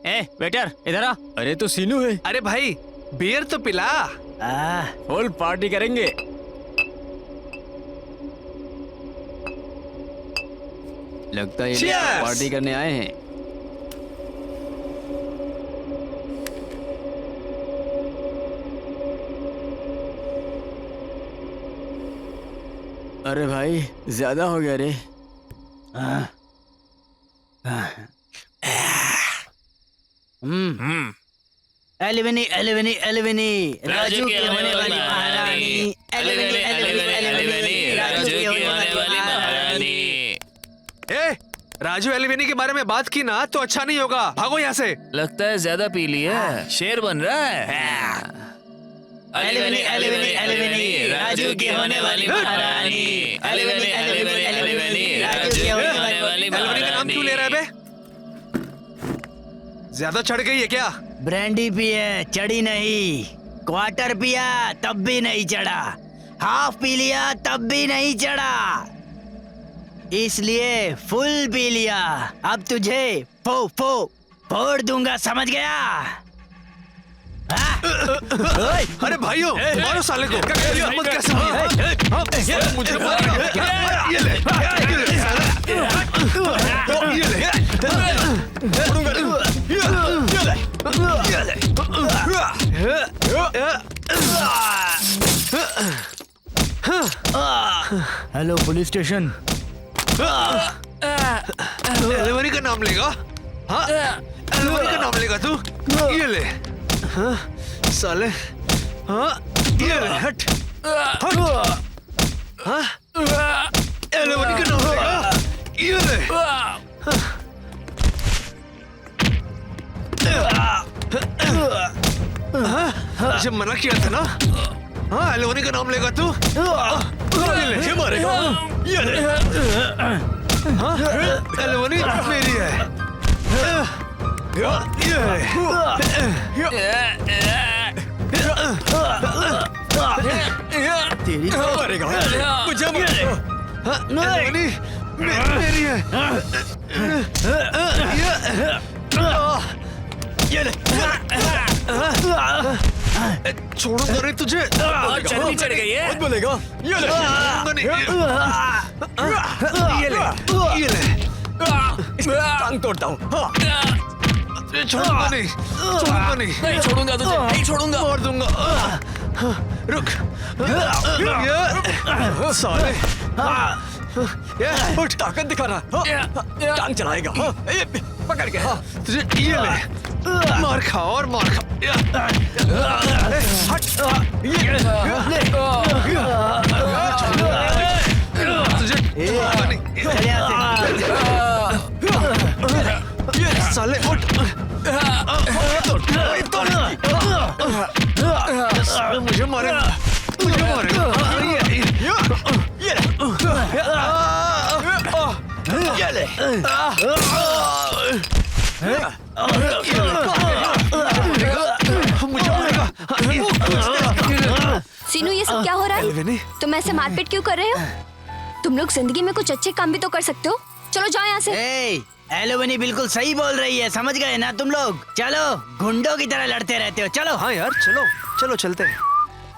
ए वेटर, इधर आ। अरे तो सीनू है। अरे भाई, बियर तो पिला। फुल पार्टी करेंगे। लगता है ये Cheers! पार्टी करने आए हैं। अरे भाई, ज्यादा हो गया रे। एलिवेनी एलिवेनी एलिवेनी, राजू की होने वाली महारानी। एलिवेनी एलिवेनी एलिवेनी, राजू की होने वाली महारानी। ए, राजू एलिवेनी के बारे में बात की ना तो अच्छा नहीं होगा। भागो यहाँ से। लगता है ज्यादा पी लिया, शेर बन रहा है। एलिवेनी एलिवेनी एलिवेनी, राजू की होने वाली महारानी। एलिवेनी एलिवेनी एलिवेनी, राजू की होने वाली एलिवेनी का नाम क्यों ले रहा है बे? ज्यादा चढ़ गई है क्या? ब्रांडी पिए, चढ़ी नहीं। क्वार्टर पिया तब भी नहीं चढ़ा। हाफ पी लिया तब भी नहीं चढ़ा, इसलिए फुल पी लिया। अब तुझे फोड़ दूंगा, समझ गया? अरे भाइयों, मारो साले को। हिम्मत कैसे हुई? मुझे मारेगा। ये ले। Hello police station. एलिवनी का नाम लेगा? हाँ, एलिवनी का नाम लेगा तू? ये ले। हाँ, साले। हाँ, ये ले, हट। हट। हाँ, एलिवनी का नाम लेगा? ये ले। हाँ, जब मना किया था ना? हाँ, एलिवनी का नाम लेगा तू? ये ले। ये मारेगा? ये ले। हाँ, एलिवनी मेरी है। ये तेरी मारेगा? मुझे मारेगा? एलिवनी मेरी है। ये ले। छोड़ूंगा नहीं तुझे। और चर्बी चढ़ गई है। मत बोलेगा? ये ले। छोड़ूंगा नहीं। ये ले, ये ले। टांग तोड़ता हूँ। हाँ। छोड़ूंगा नहीं, छोड़ूंगा नहीं। नहीं छोड़ूंगा तुझे, नहीं छोड़ूंगा। मार दूंगा। रुक। ये साले। ये उठ, ताकत दिखा रहा है। हाँ। टांग चलाएगा। हाँ। ये पकड़ के। हाँ। तुझे ये ले। मार खा और मार खा। हट। ये ले। तुझे छोड़ूंगा नहीं। ये साले उठ। मुझे मारेगा, मुझे मारेगा। ये ले। मुझे मारेगा। सीनू, ये सब क्या हो रहा है? एलिवनी, तुम ऐसे मारपीट क्यों कर रहे हो? तुम लोग जिंदगी में कुछ अच्छे काम भी तो कर सकते हो। चलो जाओ यहाँ से। एलिवनी बिल्कुल सही बोल रही है, समझ गए ना तुम लोग? चलो, गुंडों की तरह लड़ते रहते हो। चलो। हाँ यार, चलो चलो चलते हैं।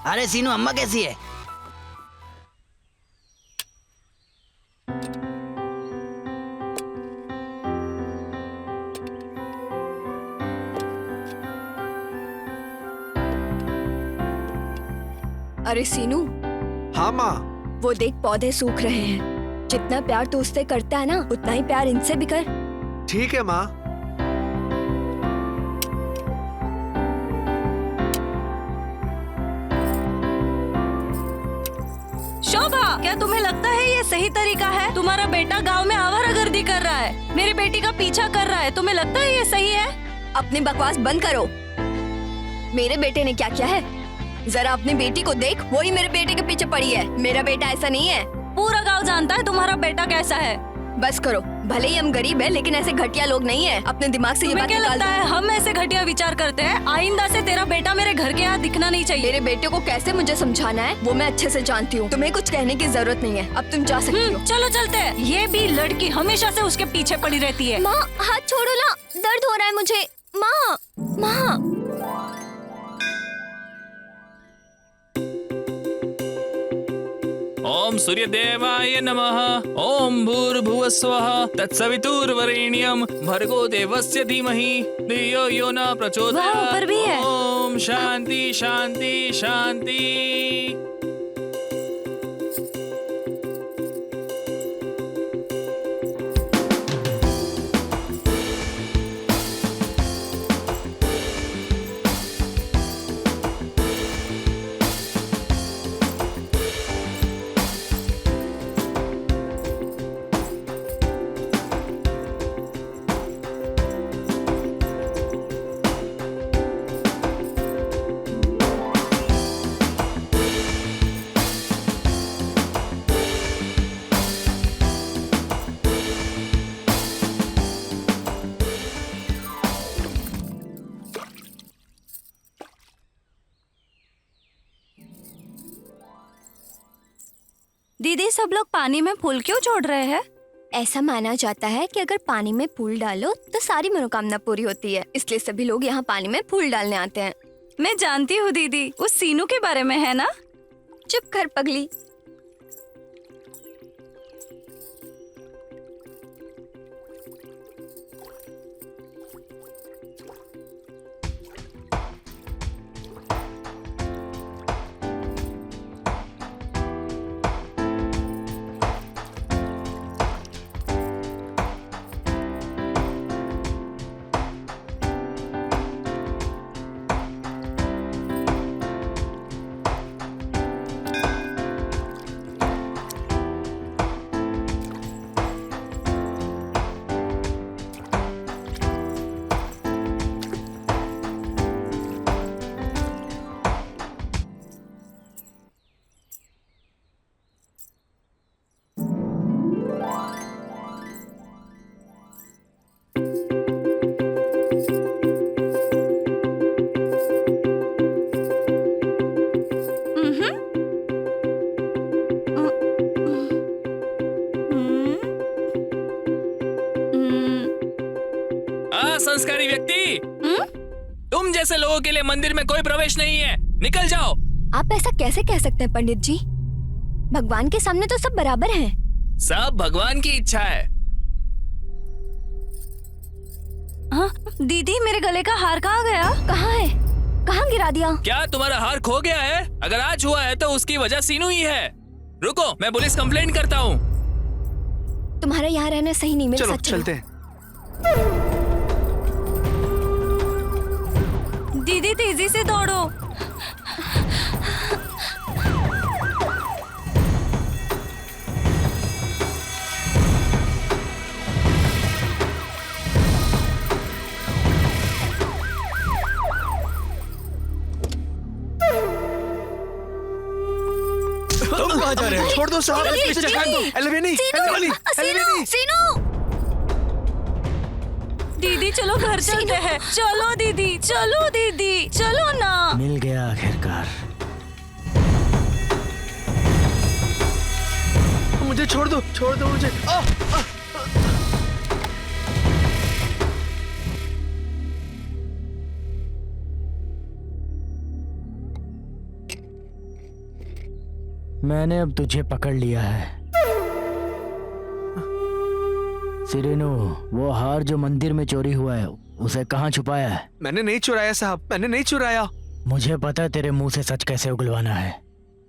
अरे सीनू, अम्मा कैसी है? अरे सीनू, हाँ माँ। वो देख पौधे सूख रहे हैं। जितना प्यार तू उससे करता है ना, उतना ही प्यार इनसे भी कर। ठीक है माँ। शोभा, क्या तुम्हें लगता है ये सही तरीका है? तुम्हारा बेटा गांव में आवारागर्दी कर रहा है, मेरी बेटी का पीछा कर रहा है। तुम्हें लगता है ये सही है? अपनी बकवास बंद करो। मेरे बेटे ने क्या किया है? जरा अपनी बेटी को देख, वो ही मेरे बेटे के पीछे पड़ी है। मेरा बेटा ऐसा नहीं है। पूरा गांव जानता है तुम्हारा बेटा कैसा है। बस करो, भले ही हम गरीब हैं, लेकिन ऐसे घटिया लोग नहीं है। अपने दिमाग से ये तुम्हें बात क्या निकाल लगता दो। है हम ऐसे घटिया विचार करते हैं? आइंदा से तेरा बेटा मेरे घर के यहाँ दिखना नहीं चाहिए। मेरे बेटे को कैसे मुझे समझाना है वो मैं अच्छे से जानती हूँ। तुम्हें कुछ कहने की जरूरत नहीं है। अब तुम जा सकती हो। चलो चलते हैं। ये भी लड़की हमेशा से उसके पीछे पड़ी रहती है। माँ, हाथ छोड़ो ना, दर्द हो रहा है मुझे। माँ, माँ। ओम सूर्यदेवाय नमः। ओम भूर्भुवस्वः तत्सवितुर्वरेण्यं भर्गो देवस्य धीमहि धियो यो न वहाँ प्रचोदयात्। ऊपर भी है। ओम शांति शांति शांति। दीदी, सब लोग पानी में फूल क्यों छोड़ रहे हैं? ऐसा माना जाता है कि अगर पानी में फूल डालो तो सारी मनोकामना पूरी होती है, इसलिए सभी लोग यहाँ पानी में फूल डालने आते हैं। मैं जानती हूँ दीदी, उस सीनू के बारे में है ना? चुप कर पगली। असंस्कारी व्यक्ति, तुम जैसे लोगों के लिए मंदिर में कोई प्रवेश नहीं है। निकल जाओ। आप ऐसा कैसे कह सकते हैं पंडित जी? भगवान के सामने तो सब बराबर हैं। सब भगवान की इच्छा है। हाँ, दीदी मेरे गले का हार कहाँ गया? कहाँ है? कहाँ गिरा दिया? क्या तुम्हारा हार खो गया है? अगर आज हुआ है तो उसकी वजह सीनू ही है। रुको, मैं पुलिस कंप्लेंट करता हूँ। तुम्हारा यहाँ रहना सही नहीं, मेरे चलो साथ चलो। चलते हैं। दीदी तेजी से दौड़ो। तुम कहाँ जा रहे हो? छोड़ दो साहब, पीछे चढ़ा दो। एलिवेनी, एलिवेनी, एलिवेनी। सीनू! दीदी चलो घर चलते हैं। चलो दीदी, चलो दीदी, चलो ना। मिल गया आखिरकार। मुझे छोड़ दो मुझे। मैंने अब तुझे पकड़ लिया है। सिरेनो, वो हार जो मंदिर में चोरी हुआ है, उसे कहाँ छुपाया है? मैंने नहीं चुराया साहब, मैंने नहीं चुराया। मुझे पता है तेरे मुंह से सच कैसे उगलवाना है।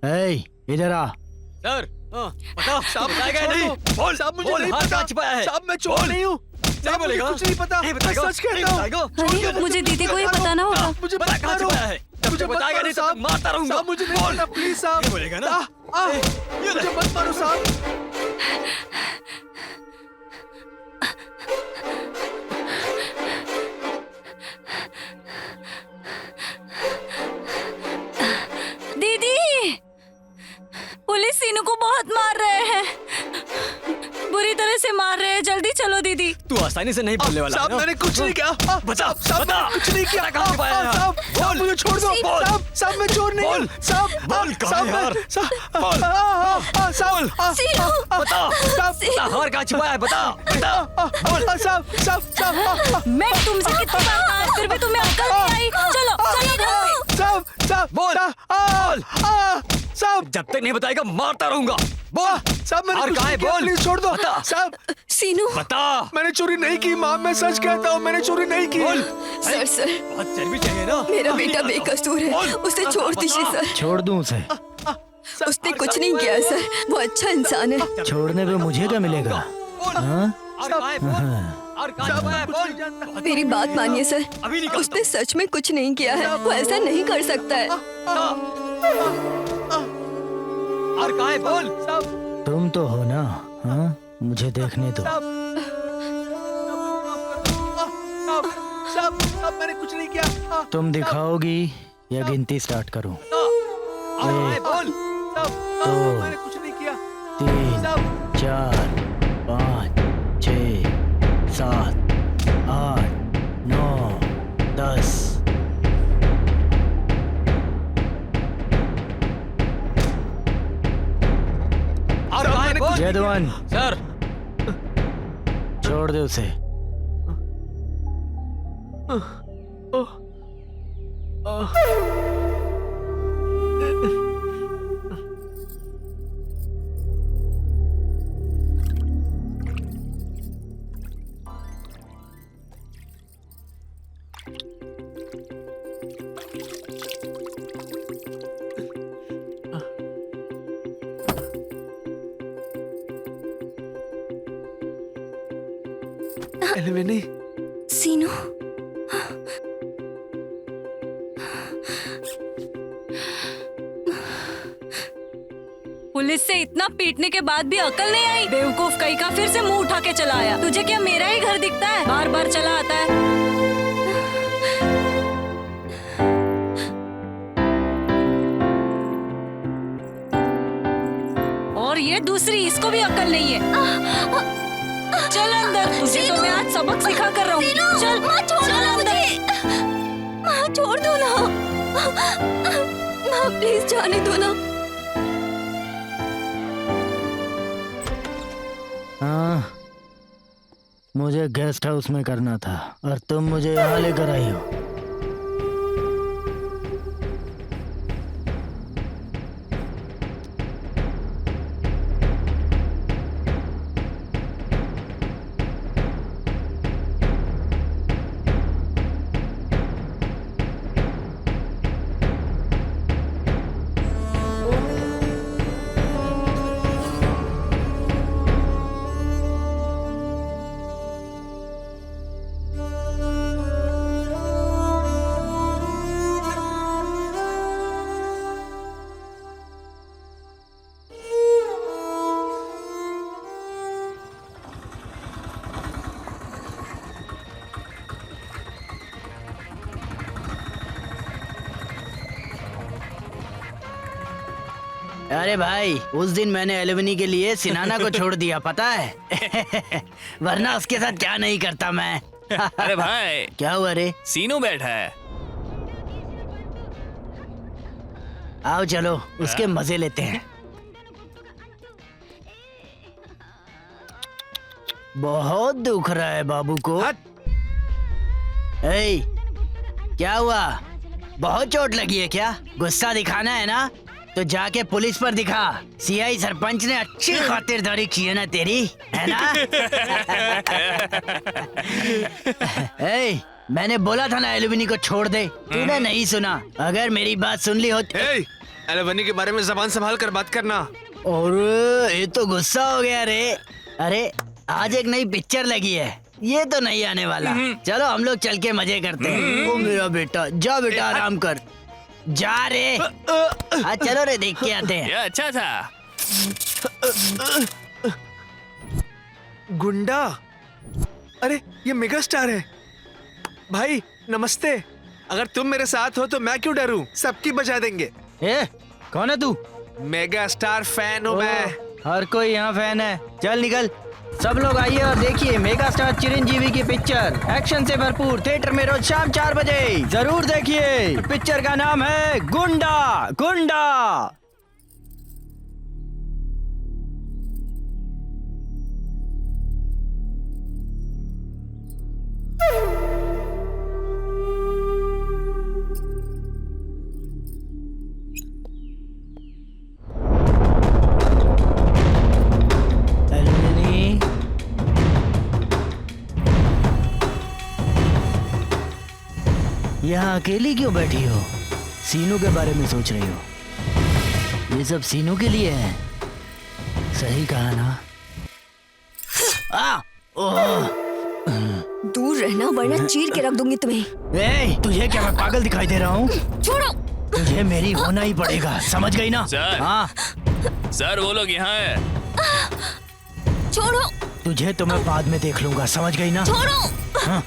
ए, इधर आ। सर, बता साहब, बताएगा या नहीं? बोल साहब, मुझे बोल, नहीं हार पता। कहाँ छुपाया है? साहब, मैं चोर बोल। नहीं हूँ। नहीं बोलेगा? कुछ नहीं पता। नहीं मैं बताएगा? सच कहता हूँ। नहीं अरे मुझे दीदी को ये बताना होगा। मुझे बता कहाँ छुपाया है? जब मुझे तक बताएगा नहीं तब तक मारता रहूंगा। साहब, मुझे नहीं बोल। पता, प्लीज साहब। नहीं बोलेगा ना? मुझे मत मारो साहब। दीदी, पुलिस सीनू को बहुत मार रहे हैं, बुरी तरह से मार रहे हैं। जल्दी चलो दीदी। तू आसानी से नहीं बोलने वाला है साहब, ना? मैंने कुछ नहीं किया। बता, साहब, बता। मैंने कुछ नहीं किया। कहाँ छुपाया है? साहब, साहब, मुझे छोड़ दो। बोल। साहब, मैं चोर नहीं हूँ। बोल। साहब, बोल, कहाँ है यार? बोल। साहब, बता, बता, हार कहाँ छुपाया है? बता, बता। साहब, मैं तुमसे कितनी बार कहा, फिर भी तुम्हें अक्ल नहीं आई। चलो चलो घर पे। साहब, बोल। साहब, जब तक नहीं बताएगा मारता रहूंगा। बोल साहब, मैंने हार कुछ कहाँ है? नहीं किया, बोल। प्लीज छोड़ दो। बता। साहब, सीनू! बता। मैंने चोरी नहीं की माँ, मैं सच कहता हूँ, मैंने चोरी नहीं की। बोल। सर, सर, बहुत चर्बी चाहिए ना? मेरा नहीं बेटा करता। बेकसूर है, बोल। उसे छोड़ दीजिए सर। छोड़ दूं उसे? उसने कुछ नहीं किया सर, वो अच्छा इंसान है। छोड़ने पे मुझे क्या मिलेगा? हाँ? हार कहाँ है? बोल। हार कहाँ छुपाया है? बोल। मेरी बात मानिए सर, अभी निकाल उसने सच में कुछ नहीं किया है, वो ऐसा नहीं कर सकता है। हार कहाँ है? बोल। तुम तो हो ना? हाँ? मुझे देखने दो। साहब, मैंने कुछ नहीं किया। तुम दिखाओगी या गिनती स्टार्ट करूं? हार कहाँ है? बोल। दो, मैंने कुछ नहीं किया। 3, 4, 5, 6, 7, 8, 9, 10। हार कहाँ है? बोल। जयदवन, सर, छोड़ दे उसे। एलिवेनी, सीनू! पुलिस से इतना पीटने के बाद भी अकल नहीं आई। बेवकूफ कहीं का फिर से मुंह उठा के चला आया। तुझे क्या मेरा ही घर दिखता है? बार बार चला आता है। और ये दूसरी, इसको भी अकल नहीं है। चल अंदर, तुझे तो मैं आज सबक सिखा कर रहा हूँ। चल चल अंदर। माँ, छोड़ दो ना। माँ, प्लीज जाने दो ना। हाँ, मुझे गेस्ट हाउस में करना था और तुम मुझे यहाँ लेकर आई हो। अरे भाई, उस दिन मैंने एलिवनी के लिए सिनाना को छोड़ दिया, पता है? वरना उसके साथ क्या नहीं करता मैं। अरे भाई, क्या हुआ रे? सीनू बैठा है। आओ चलो उसके मजे लेते हैं। बहुत दुख रहा है बाबू को। ए, क्या हुआ? बहुत चोट लगी है क्या? गुस्सा दिखाना है ना तो जाके पुलिस पर दिखा। सीआई सरपंच ने अच्छी खातिरदारी की है ना तेरी, है ना? ए, मैंने बोला था ना एलिवनी को छोड़ दे, तूने नहीं सुना। अगर मेरी बात सुन ली होती। एलिवनी के बारे में जबान संभाल कर बात करना। और ये तो गुस्सा हो गया रे। अरे आज एक नई पिक्चर लगी है, ये तो नहीं आने वाला। चलो हम लोग चल के मजे करते हैं। ओ मेरा बेटा, जा बेटा आराम कर, जा रे। हाँ चलो रे, देख के आते हैं। ये अच्छा था। गुंडा? अरे ये मेगा स्टार है। भाई नमस्ते। अगर तुम मेरे साथ हो तो मैं क्यों डरूं? सबकी बजा देंगे। ए, कौन है तू? मेगा स्टार फैन हूँ मैं। हर कोई यहाँ फैन है। चल निकल, सब लोग आइए और देखिए मेगा स्टार चिरंजीवी की पिक्चर, एक्शन से भरपूर, थिएटर में रोज शाम 4 बजे जरूर देखिए। पिक्चर का नाम है गुंडा। गुंडा। यहाँ अकेली क्यों बैठी हो? सीनू के बारे में सोच रही हो? ये सब सीनू के लिए है। सही कहा ना? दूर रहना वरना चीर के रख दूंगी तुम्हें। ए, तुझे क्या मैं पागल दिखाई दे रहा हूँ? छोड़ो। तुझे मेरी होना ही पड़ेगा, समझ गई ना? सर। हाँ सर वो लोग यहाँ है। छोड़ो। तुझे तो मैं बाद में देख लूंगा, समझ गई ना? छोड़ो। हाँ।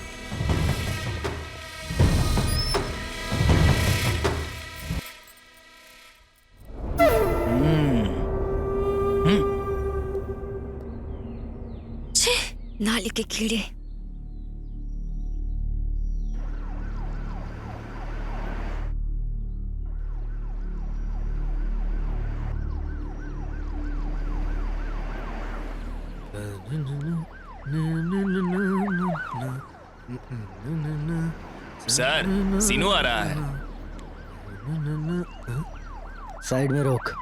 नाली के कीड़े। सर सीनू आ रहा है। साइड में रोक।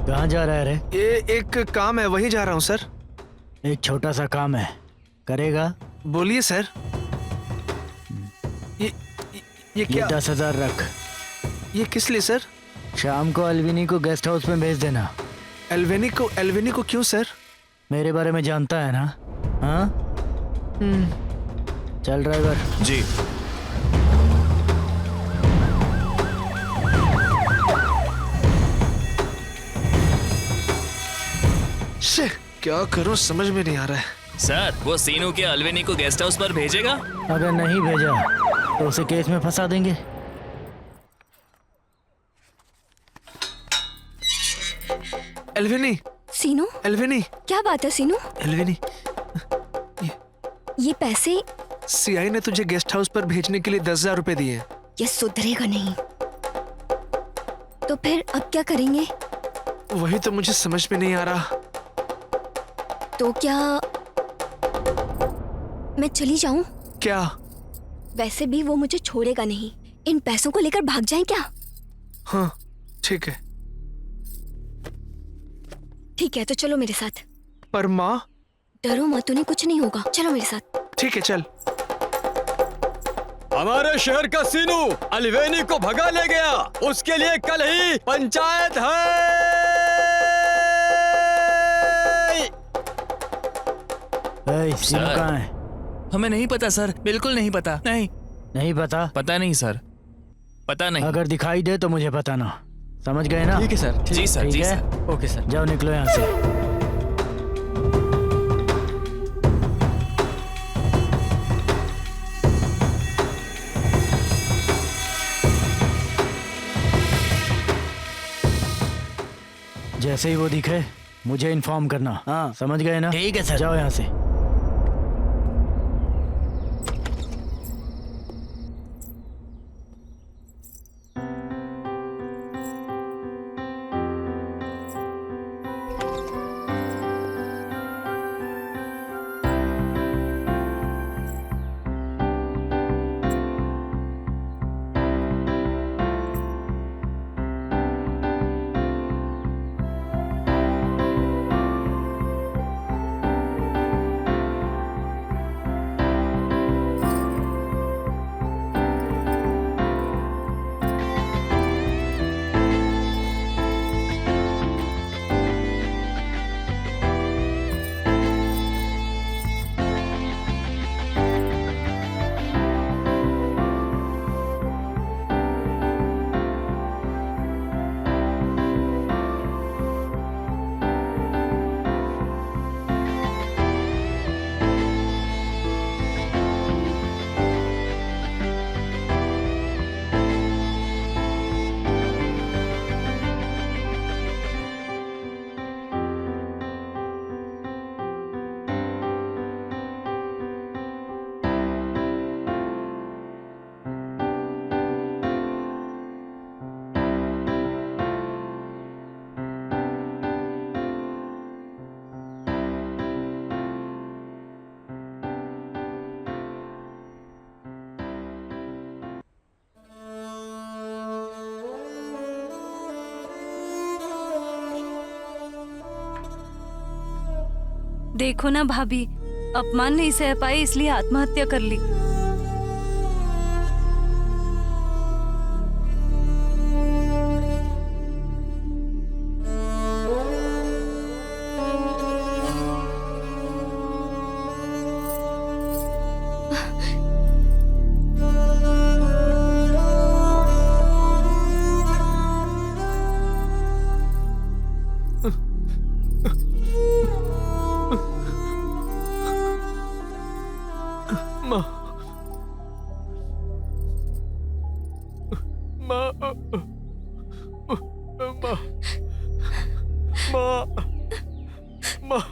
कहाँ जा रहा है रे? ये एक काम है, वहीं जा रहा हूँ सर। एक छोटा सा काम है, करेगा? बोलिए सर। ये क्या? 10,000 रख। ये किस लिए सर? शाम को अल्विनी को गेस्ट हाउस में भेज देना। एल्वेनी को क्यों सर? मेरे बारे में जानता है ना? हाँ? चल ड्राइवर। जी। क्या करूं समझ में नहीं आ रहा है। सर वो सीनू के अल्विनी को गेस्ट हाउस पर भेजेगा? अगर नहीं भेजा तो उसे केस में फंसा देंगे। एल्वेनी। सीनू? एल्वेनी। क्या बात है सीनू? एल्वेनी, ये पैसे सीआई ने तुझे गेस्ट हाउस पर भेजने के लिए 10,000 रुपए दिए हैं। ये सुधरेगा नहीं। तो फिर अब क्या करेंगे? वही तो मुझे समझ में नहीं आ रहा। तो क्या मैं चली जाऊं? क्या? वैसे भी वो मुझे छोड़ेगा नहीं। इन पैसों को लेकर भाग जाएं क्या? हाँ ठीक है। ठीक है तो चलो मेरे साथ। पर माँ। डरो मत, उन्हें कुछ नहीं होगा। चलो मेरे साथ। ठीक है चल। हमारे शहर का सीनू अलवेनी को भगा ले गया, उसके लिए कल ही पंचायत है। सीनू सर। कहाँ है? हमें नहीं पता सर, बिल्कुल नहीं पता। नहीं नहीं पता? पता नहीं सर, पता नहीं। अगर दिखाई दे तो मुझे बताना, समझ गए ना? ठीक है सर। जी सर, ठीक जी है? सर। Okay sir. जाओ निकलो यहाँ से। जैसे ही वो दिखे मुझे इन्फॉर्म करना। हाँ। समझ गए ना? ठीक है सर। जाओ यहाँ से। देखो ना भाभी, अपमान नहीं सह पाई इसलिए आत्महत्या कर ली। माँ। माँ। माँ। माँ।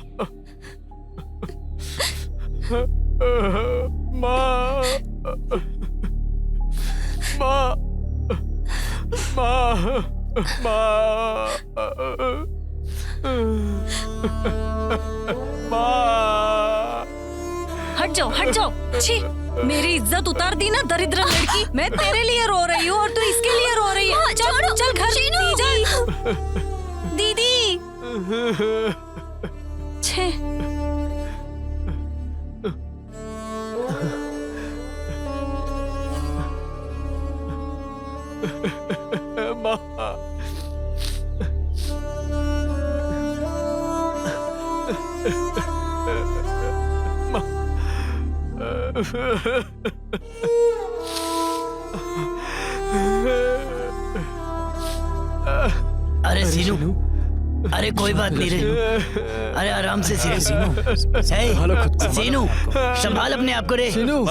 माँ। माँ। माँ। माँ। हट जाओ, हट जाओ। छी, मेरी इज्जत उतार दी ना दरिद्र लड़की। मैं तेरे लिए रो रही हूँ और तू इसके लिए रो रही है। चल चल घर चल। दीदी। छे। अरे सीनू, अरे कोई बात नहीं रे। अरे आराम से सीनू। सीनू संभाल अपने आप को रे। सीनू।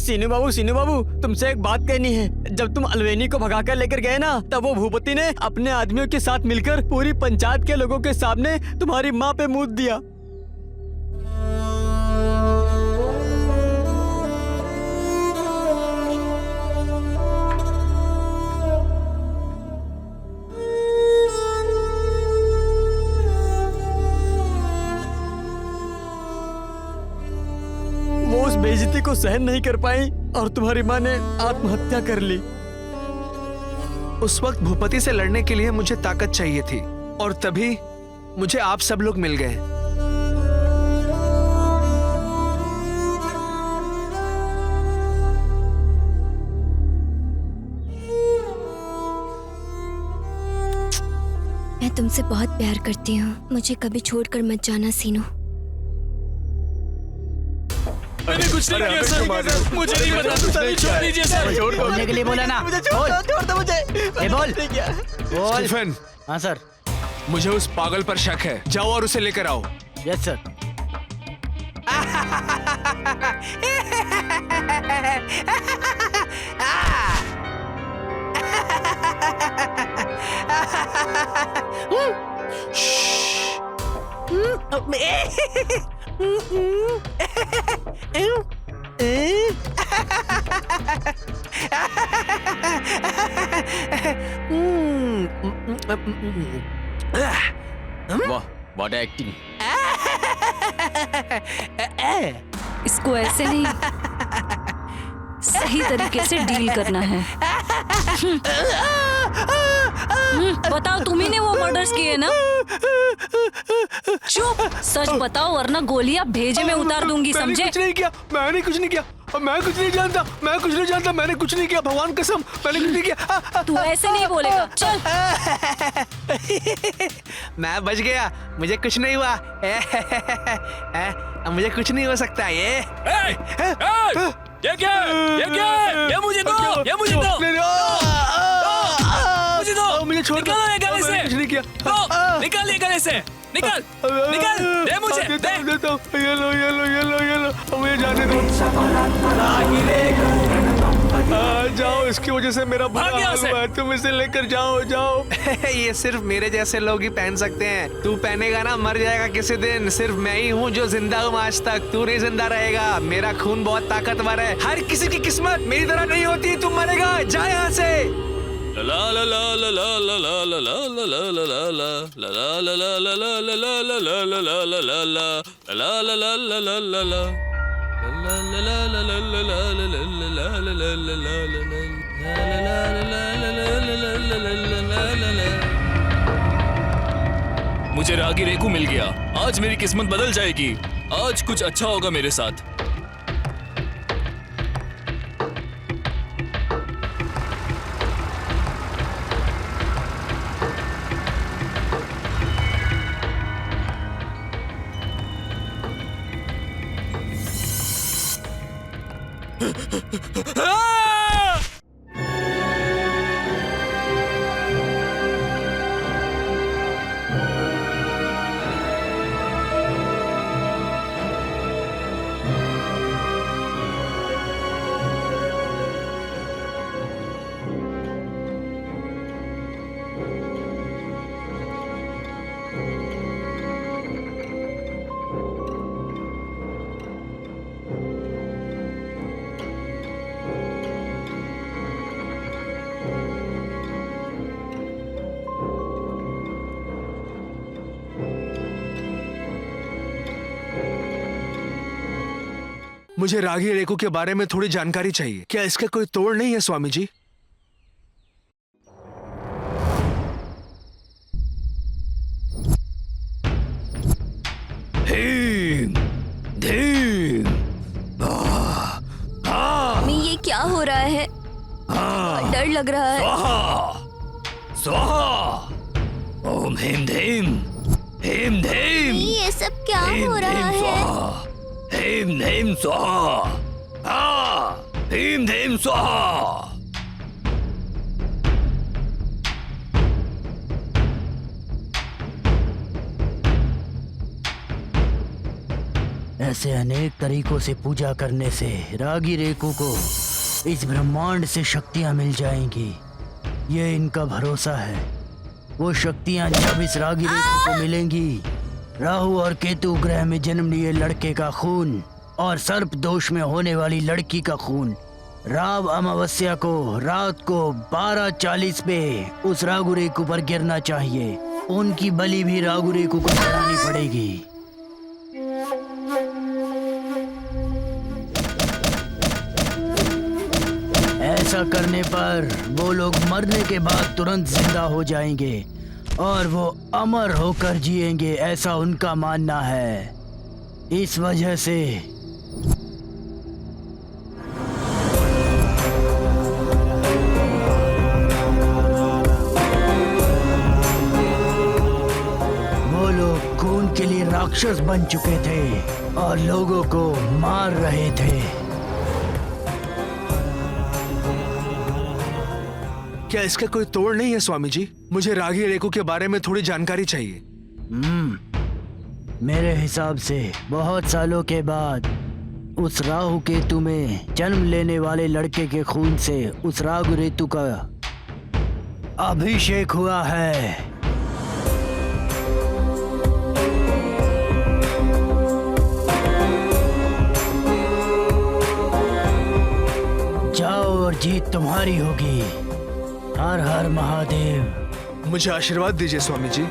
सीनू बाबू तुमसे एक बात कहनी है। जब तुम अलवेनी को भगाकर लेकर गए ना, तब वो भूपति ने अपने आदमियों के साथ मिलकर पूरी पंचायत के लोगों के सामने तुम्हारी माँ पे मूत दिया। वो उस बेइज्जती को सहन नहीं कर पाई और तुम्हारी माँ ने आत्महत्या कर ली। उस वक्त भूपति से लड़ने के लिए मुझे ताकत चाहिए थी और तभी मुझे आप सब लोग मिल गए। मैं तुमसे बहुत प्यार करती हूँ, मुझे कभी छोड़कर मत जाना सीनू। मैंने कुछ नहीं किया सर, मुझे नहीं पता, छोड़ दीजिए सर। बोलने के लिए बोला ना। मुझे छोड़ दो मुझे। ए, बोल। बोल। स्टीफन, हाँ सर। मुझे उस पागल पर शक है, जाओ और उसे लेकर आओ। Yes sir. वाह, व्हाट एक्टिंग। इसको ऐसे नहीं, सही तरीके से डील करना है। बताओ, तुम्ही ने वो मर्डर्स किए ना? चुप, सच बताओ वरना गोलियां भेजे में उतार दूंगी, समझे? कुछ नहीं किया, मैंने कुछ नहीं किया, मैं कुछ नहीं जानता, मैंने कुछ नहीं किया, भगवान कसम, मैंने कुछ नहीं किया। तू ऐसे नहीं बोलेगा, चल। मैं बच गया, मुझे कुछ नहीं हुआ। मुझे कुछ नहीं हो सकता। ये क्या ये मुझे दो, मुझे दो, मुझे छोड़ दो। निकालो ये गले से, कुछ नहीं किया। निकाल ये गले से, निकाल, दे मुझे, दे। देता हूँ, ये लो, मुझे जाने दो। जाओ, इसकी वजह से मेरा बुरा हाल हुआ है, तुम इसे लेकर जाओ। ये सिर्फ मेरे जैसे लोग ही पहन सकते हैं, तू पहनेगा ना मर जाएगा किसी दिन। सिर्फ मैं ही हूँ जो जिंदा हूँ आज तक, तू नहीं जिंदा रहेगा। मेरा खून बहुत ताकतवर है, हर किसी की किस्मत मेरी तरह नहीं होती। तू मरेगा, जा यहाँ से। ला ला ला ला ला ला ला ला ला ला ला ला ला ला ला ला। मुझे रागी रेकू मिल गया, आज मेरी किस्मत बदल जाएगी, आज कुछ अच्छा होगा मेरे साथ। मुझे रागी रेकू के बारे में थोड़ी जानकारी चाहिए, क्या इसका कोई तोड़ नहीं है स्वामी जी? ये क्या हो रहा है? डर लग रहा है। स्वाहा ओम हेम धेम हेम धेम। ये सब क्या हो रहा है? हेम धेम स्वाहा, हेम धेम स्वाहा। ऐसे अनेक तरीकों से पूजा करने से रागी रेकू को इस ब्रह्मांड से शक्तियां मिल जाएंगी। ये इनका भरोसा है। वो शक्तियां जब इस रागी रेकू को मिलेंगी, राहु और केतु ग्रह में जन्म लिए लड़के का खून और सर्प दोष में होने वाली लड़की का खून राव अमावस्या को रात को 12:40 पे उस रागु रेकू पर गिरना चाहिए। उनकी बलि भी रागु रेकू को चढ़ानी पड़ेगी। ऐसा करने पर वो लोग मरने के बाद तुरंत जिंदा हो जाएंगे और वो अमर होकर जिएंगे, ऐसा उनका मानना है। इस वजह से वो लोग खून के लिए राक्षस बन चुके थे और लोगों को मार रहे थे। क्या इसका कोई तोड़ नहीं है स्वामी जी? मुझे रागी रेकू के बारे में थोड़ी जानकारी चाहिए। मेरे हिसाब से बहुत सालों के बाद उस राहु केतु में जन्म लेने वाले लड़के के खून से उस रागु रेतु का अभिषेक हुआ है। जाओ और जीत तुम्हारी होगी। हर हर महादेव। मुझे आशीर्वाद दीजिए स्वामी जी।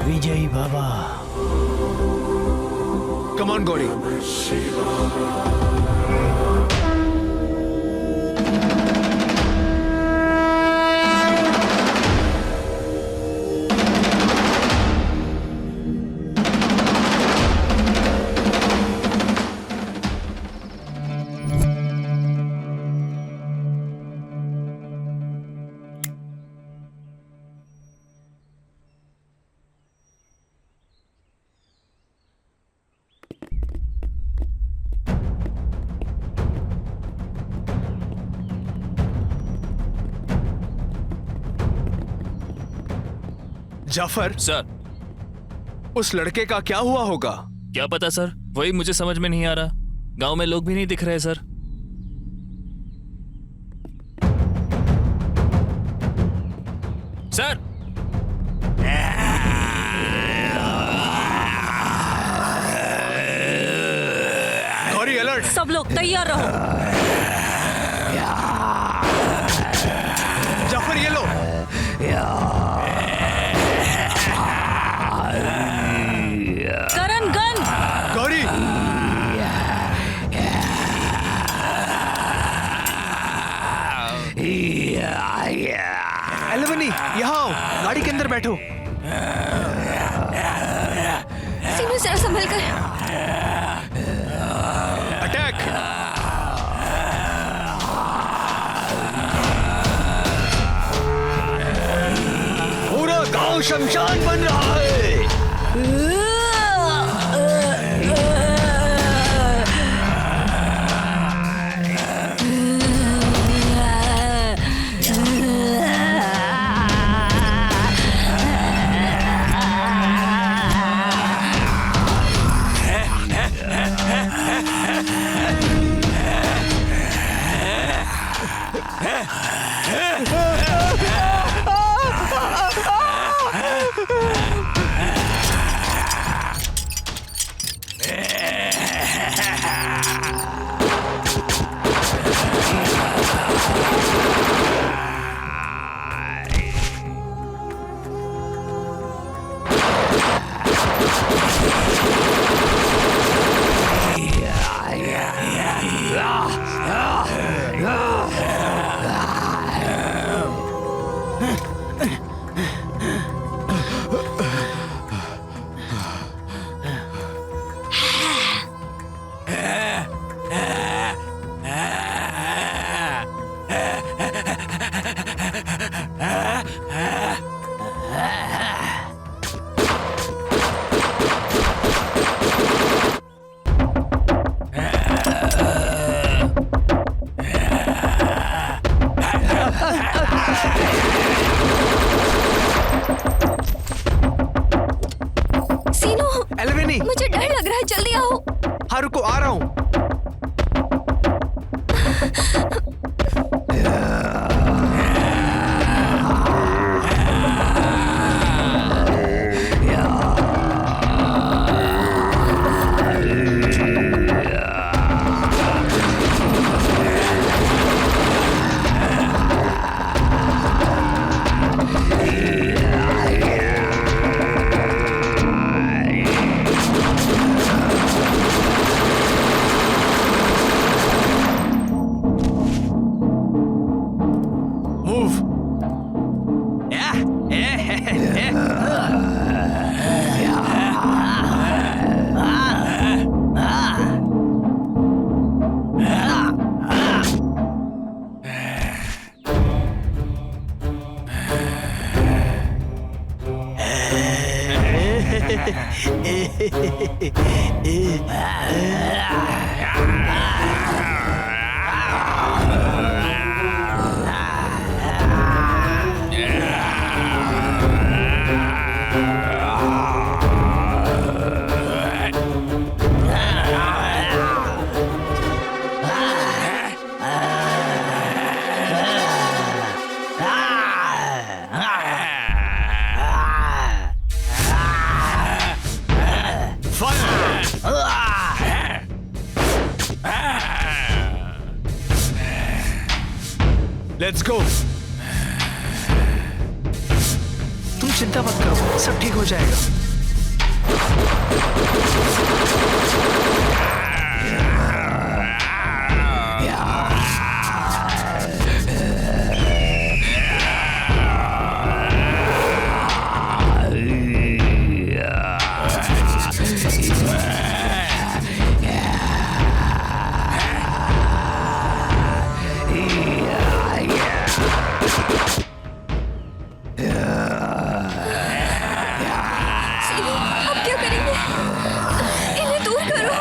विजयी बाबा। Come on Gauri. Jafar sir, उस लड़के का क्या हुआ होगा? क्या पता सर, वही मुझे समझ में नहीं आ रहा। गांव में लोग भी नहीं दिख रहे सर। Sir, Gauri alert. सब लोग तैयार रहो। जाफर ये लो। करण गन। गौरी एलेवनी, यहाँ आओ, गाड़ी के अंदर बैठो। सीनू जरा संभल कर। अटैक। पूरा गांव शमशान बन रहा है। Let's go. तुम चिंता मत करो, सब ठीक हो जाएगा। अब क्या करेंगे? इन्हें दूर करो।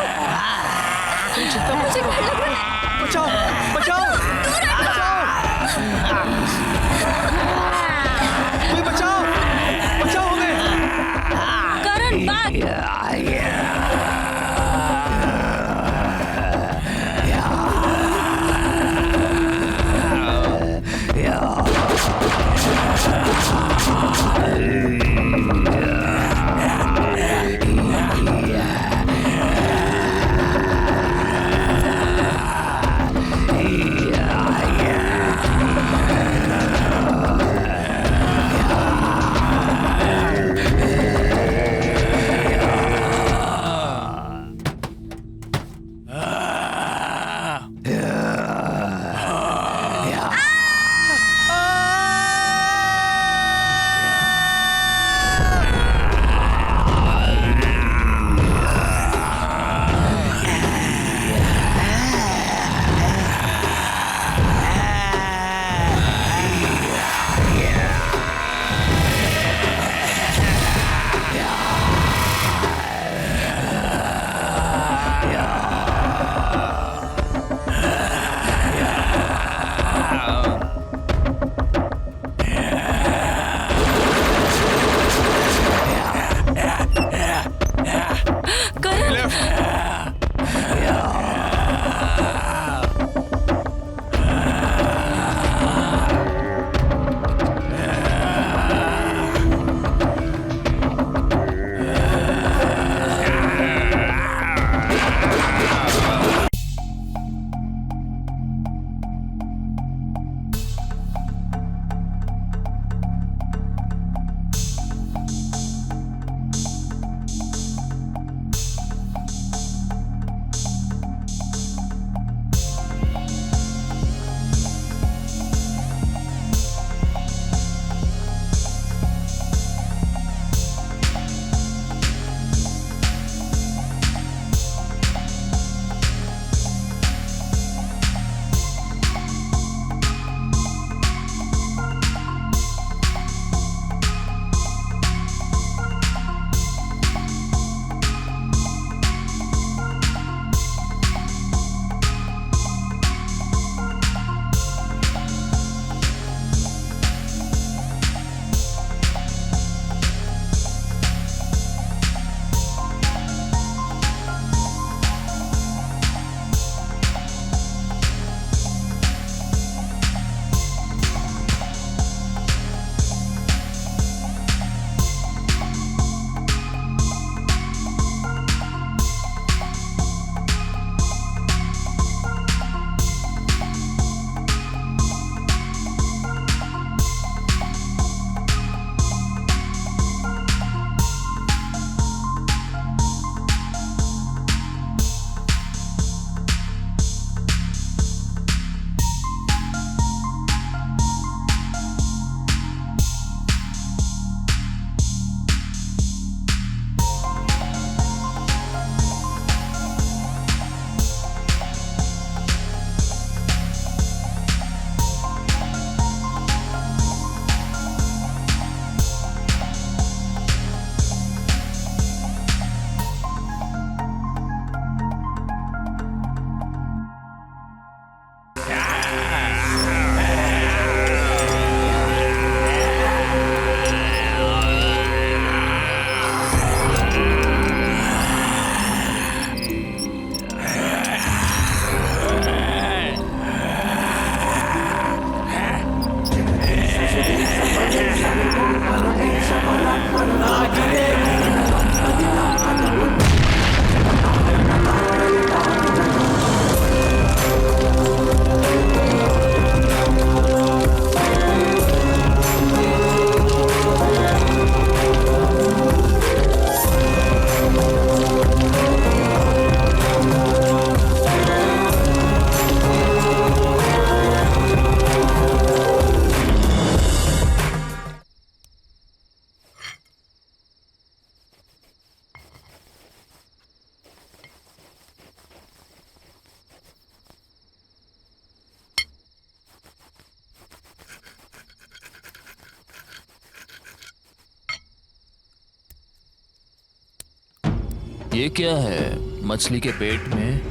ये क्या है मछली के पेट में?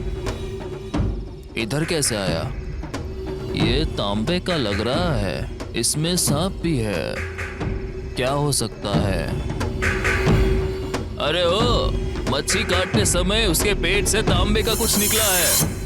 इधर कैसे आया? ये तांबे का लग रहा है, इसमें सांप भी है। क्या हो सकता है? अरे ओ, मच्छी काटते समय उसके पेट से तांबे का कुछ निकला है।